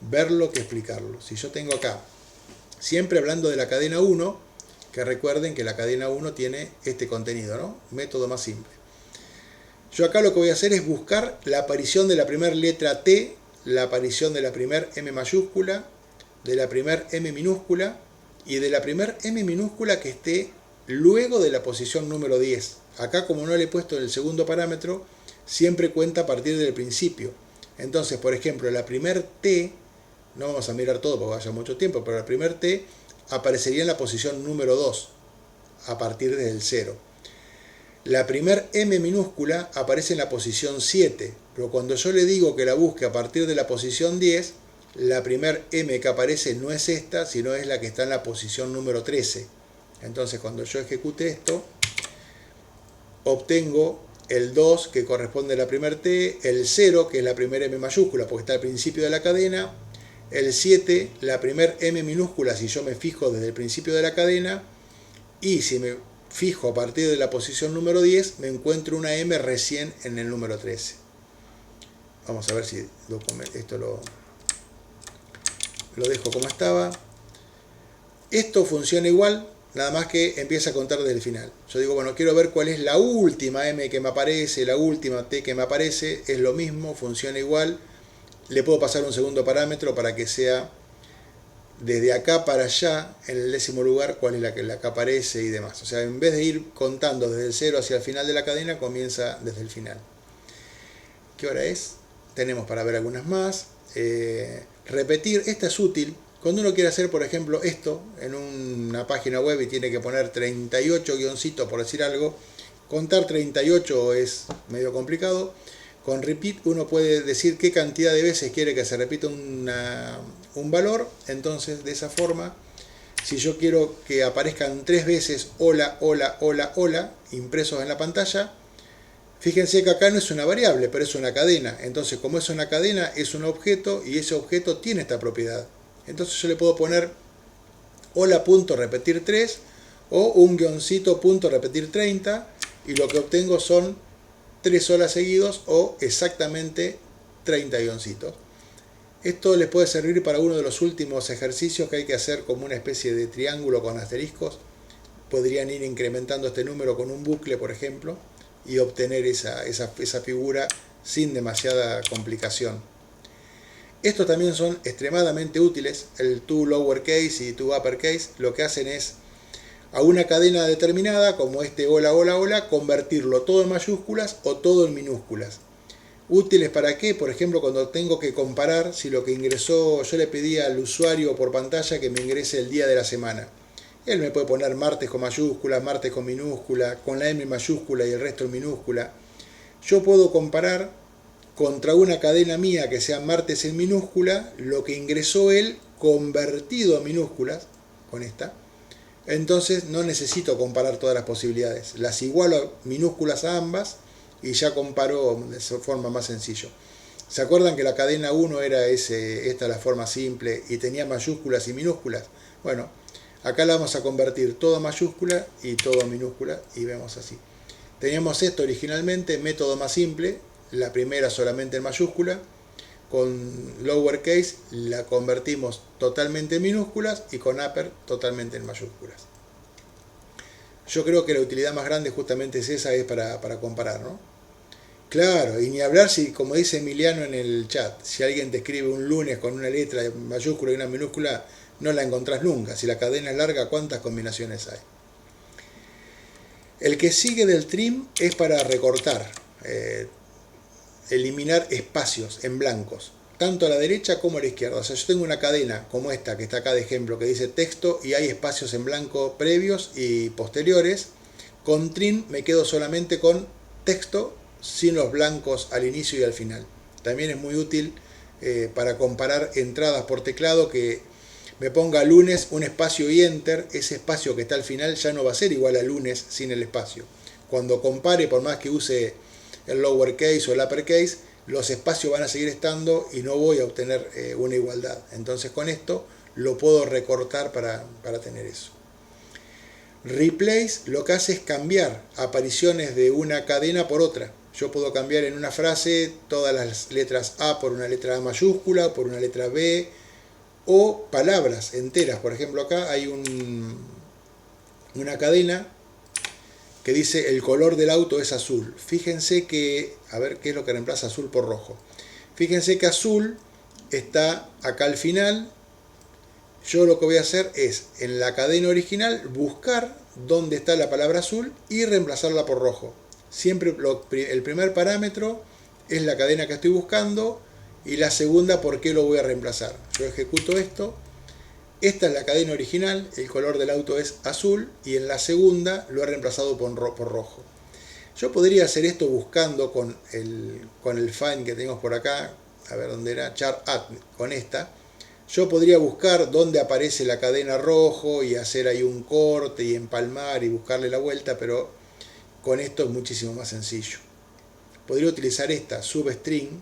verlo que explicarlo. Si yo tengo acá, siempre hablando de la cadena 1, que recuerden que la cadena 1 tiene este contenido, ¿no? Método más simple. Yo acá lo que voy a hacer es buscar la aparición de la primera letra T, la aparición de la primera M mayúscula, de la primera M minúscula y de la primera M minúscula que esté luego de la posición número 10. Acá, como no le he puesto el segundo parámetro, siempre cuenta a partir del principio. Entonces, por ejemplo, la primer T, no vamos a mirar todo porque vaya mucho tiempo, pero la primer T aparecería en la posición número 2, a partir del 0. La primer M minúscula aparece en la posición 7, pero cuando yo le digo que la busque a partir de la posición 10, la primer M que aparece no es esta, sino es la que está en la posición número 13. Entonces, cuando yo ejecute esto, obtengo el 2, que corresponde a la primer T, el 0, que es la primera M mayúscula, porque está al principio de la cadena, el 7, la primer M minúscula, si yo me fijo desde el principio de la cadena, y si me fijo a partir de la posición número 10, me encuentro una M recién en el número 13. Vamos a ver si esto lo dejo como estaba. Esto funciona igual, nada más que empieza a contar desde el final. Yo digo, bueno, quiero ver cuál es la última M que me aparece, la última T que me aparece, es lo mismo, funciona igual. Le puedo pasar un segundo parámetro para que sea desde acá para allá, en el décimo lugar, cuál es la que aparece y demás. O sea, en vez de ir contando desde el 0 hacia el final de la cadena, comienza desde el final. ¿Qué hora es? Tenemos para ver algunas más. Repetir, esta es útil. Cuando uno quiere hacer, por ejemplo, esto en una página web y tiene que poner 38 guioncitos, por decir algo, contar 38 es medio complicado. Con repeat uno puede decir qué cantidad de veces quiere que se repita un valor. Entonces, de esa forma, si yo quiero que aparezcan 3 veces hola, hola, hola, hola, impresos en la pantalla, fíjense que acá no es una variable, pero es una cadena. Entonces, como es una cadena, es un objeto y ese objeto tiene esta propiedad. Entonces yo le puedo poner hola.repetir 3 o un guioncito punto repetir 30 y lo que obtengo son 3 holas seguidos o exactamente 30 guioncitos. Esto les puede servir para uno de los últimos ejercicios que hay que hacer como una especie de triángulo con asteriscos. Podrían ir incrementando este número con un bucle, por ejemplo, y obtener esa figura sin demasiada complicación. Estos también son extremadamente útiles, el to lowercase y to uppercase. Lo que hacen es a una cadena determinada, como este hola, hola, hola, convertirlo todo en mayúsculas o todo en minúsculas. ¿Útiles para qué? Por ejemplo, cuando tengo que comparar si lo que ingresó, yo le pedí al usuario por pantalla que me ingrese el día de la semana. Él me puede poner martes con mayúscula, martes con minúscula, con la M mayúscula y el resto en minúscula. Yo puedo comparar contra una cadena mía que sea martes en minúscula, lo que ingresó él convertido a minúsculas, con esta. Entonces no necesito comparar todas las posibilidades. Las igualo a minúsculas a ambas y ya comparo de forma más sencilla. ¿Se acuerdan que la cadena 1 era esta la forma simple y tenía mayúsculas y minúsculas? Bueno, acá la vamos a convertir todo a mayúscula y todo a minúscula y vemos así. Teníamos esto originalmente, método más simple, la primera solamente en mayúscula, con lowercase la convertimos totalmente en minúsculas y con upper totalmente en mayúsculas. Yo creo que la utilidad más grande justamente es esa, es para comparar, ¿no? Claro, y ni hablar si, como dice Emiliano en el chat, si alguien te escribe un lunes con una letra mayúscula y una minúscula, no la encontrás nunca. Si la cadena es larga, ¿cuántas combinaciones hay? El que sigue del trim es para recortar, eliminar espacios en blancos, tanto a la derecha como a la izquierda. O sea, yo tengo una cadena como esta, que está acá de ejemplo, que dice texto y hay espacios en blanco previos y posteriores. Con trim me quedo solamente con texto, sin los blancos al inicio y al final. También es muy útil para comparar entradas por teclado, que me ponga lunes, un espacio y enter, ese espacio que está al final ya no va a ser igual a lunes sin el espacio. Cuando compare, por más que use el lowercase o el uppercase, los espacios van a seguir estando y no voy a obtener una igualdad. Entonces con esto lo puedo recortar para tener eso. Replace lo que hace es cambiar apariciones de una cadena por otra. Yo puedo cambiar en una frase todas las letras A por una letra A mayúscula, por una letra B, o palabras enteras. Por ejemplo, acá hay una cadena que dice el color del auto es azul. Fíjense que, a ver qué es lo que reemplaza azul por rojo. Fíjense que azul está acá al final. Yo lo que voy a hacer es, en la cadena original, buscar dónde está la palabra azul y reemplazarla por rojo. Siempre el primer parámetro es la cadena que estoy buscando y la segunda por qué lo voy a reemplazar. Yo ejecuto esto. Esta es la cadena original, el color del auto es azul y en la segunda lo he reemplazado por rojo. Yo podría hacer esto buscando con el find que tenemos por acá, a ver dónde era, chart add, con esta. Yo podría buscar dónde aparece la cadena rojo y hacer ahí un corte y empalmar y buscarle la vuelta, pero con esto es muchísimo más sencillo. Podría utilizar esta, substring.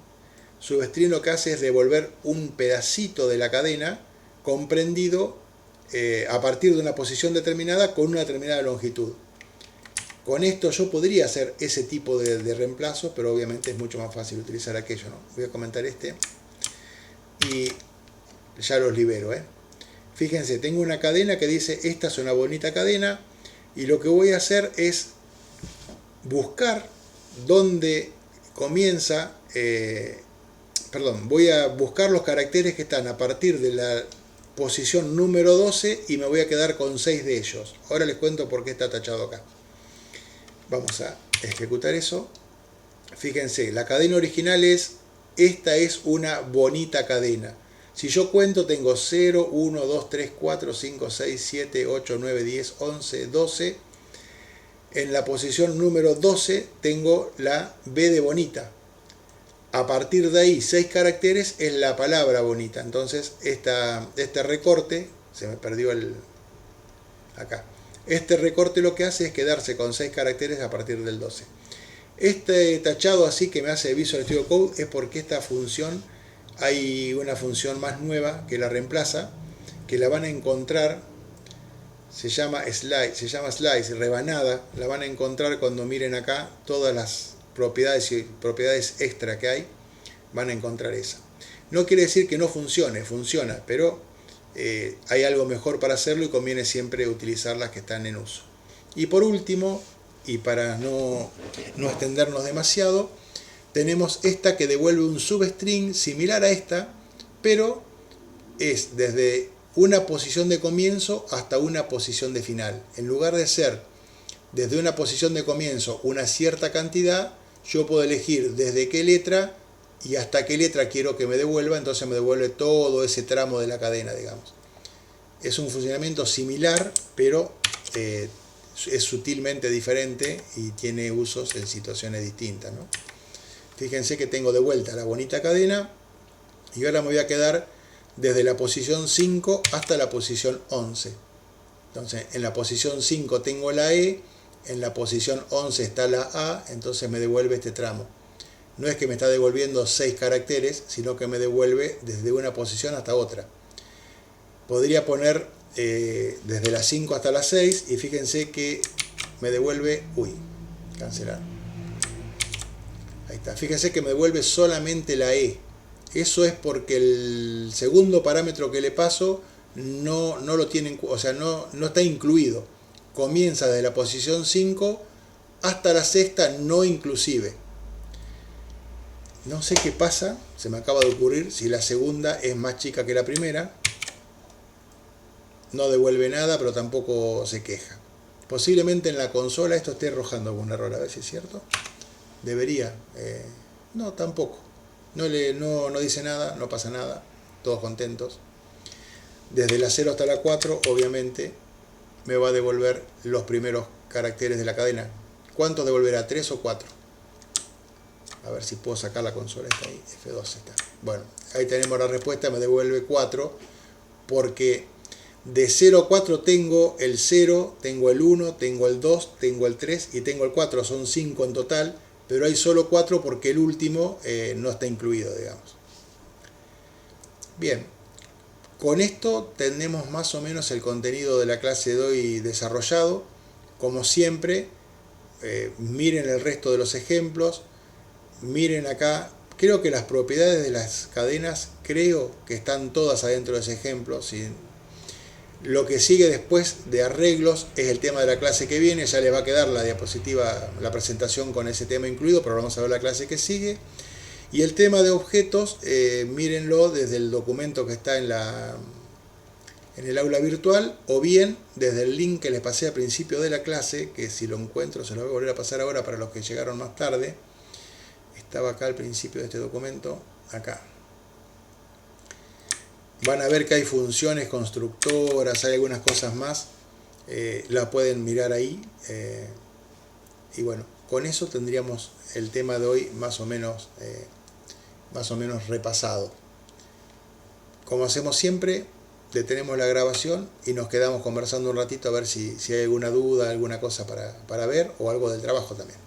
Substring lo que hace es devolver un pedacito de la cadena comprendido a partir de una posición determinada con una determinada longitud. Con esto yo podría hacer ese tipo de reemplazo, pero obviamente es mucho más fácil utilizar aquello, ¿no? Voy a comentar este y ya los libero, Fíjense, tengo una cadena que dice esta es una bonita cadena y lo que voy a hacer es buscar dónde comienza, voy a buscar los caracteres que están a partir de la posición número 12 y me voy a quedar con 6 de ellos. Ahora les cuento por qué está tachado acá. Vamos a ejecutar eso. Fíjense, la cadena original es, esta es una bonita cadena. Si yo cuento tengo 0, 1, 2, 3, 4, 5, 6, 7, 8, 9, 10, 11, 12. En la posición número 12 tengo la B de bonita. A partir de ahí, 6 caracteres es la palabra bonita. Entonces, este recorte, se me perdió acá. Este recorte lo que hace es quedarse con 6 caracteres a partir del 12. Este tachado así que me hace Visual Studio Code es porque esta función, hay una función más nueva que la reemplaza, que la van a encontrar, se llama slice, rebanada, la van a encontrar cuando miren acá todas las propiedades extra que hay, van a encontrar esa. No quiere decir que no funcione, funciona, pero hay algo mejor para hacerlo y conviene siempre utilizar las que están en uso. Y por último, y para no extendernos demasiado, tenemos esta que devuelve un substring similar a esta, pero es desde una posición de comienzo hasta una posición de final. En lugar de ser desde una posición de comienzo una cierta cantidad, yo puedo elegir desde qué letra y hasta qué letra quiero que me devuelva, entonces me devuelve todo ese tramo de la cadena, digamos. Es un funcionamiento similar, pero es sutilmente diferente y tiene usos en situaciones distintas, ¿no? Fíjense que tengo de vuelta la bonita cadena y ahora me voy a quedar desde la posición 5 hasta la posición 11. Entonces, en la posición 5 tengo la E, en la posición 11 está la A, entonces me devuelve este tramo. No es que me está devolviendo 6 caracteres, sino que me devuelve desde una posición hasta otra. Podría poner desde la 5 hasta la 6 y fíjense que me devuelve, cancelar. Ahí está, fíjense que me devuelve solamente la E. Eso es porque el segundo parámetro que le paso no lo tiene, o sea, no está incluido. Comienza desde la posición 5 hasta la sexta no inclusive. No sé qué pasa, se me acaba de ocurrir, si la segunda es más chica que la primera. No devuelve nada, pero tampoco se queja. Posiblemente en la consola esto esté arrojando algún error, a ver si es cierto. Debería. No, tampoco. No dice nada, no pasa nada. Todos contentos. Desde la 0 hasta la 4, obviamente, me va a devolver los primeros caracteres de la cadena. ¿Cuántos devolverá? ¿3 o 4? A ver si puedo sacar la consola. Está ahí, F12 está. Bueno, ahí tenemos la respuesta, me devuelve 4, porque de 0 a 4 tengo el 0, tengo el 1, tengo el 2, tengo el 3 y tengo el 4. Son 5 en total, pero hay solo 4 porque el último no está incluido, digamos. Bien, con esto tenemos más o menos el contenido de la clase de hoy desarrollado. Como siempre, miren el resto de los ejemplos. Miren acá, creo que las propiedades de las cadenas, creo que están todas adentro de ese ejemplo. ¿Sí? Lo que sigue después de arreglos es el tema de la clase que viene. Ya les va a quedar la diapositiva, la presentación con ese tema incluido, pero vamos a ver la clase que sigue. Y el tema de objetos, mírenlo desde el documento que está en el aula virtual, o bien desde el link que les pasé al principio de la clase, que si lo encuentro se lo voy a volver a pasar ahora para los que llegaron más tarde. Estaba acá al principio de este documento, acá. Van a ver que hay funciones constructoras, hay algunas cosas más, la pueden mirar ahí. Y bueno, con eso tendríamos el tema de hoy más o menos repasado. Como hacemos siempre, detenemos la grabación y nos quedamos conversando un ratito a ver si hay alguna duda, alguna cosa para ver, o algo del trabajo también.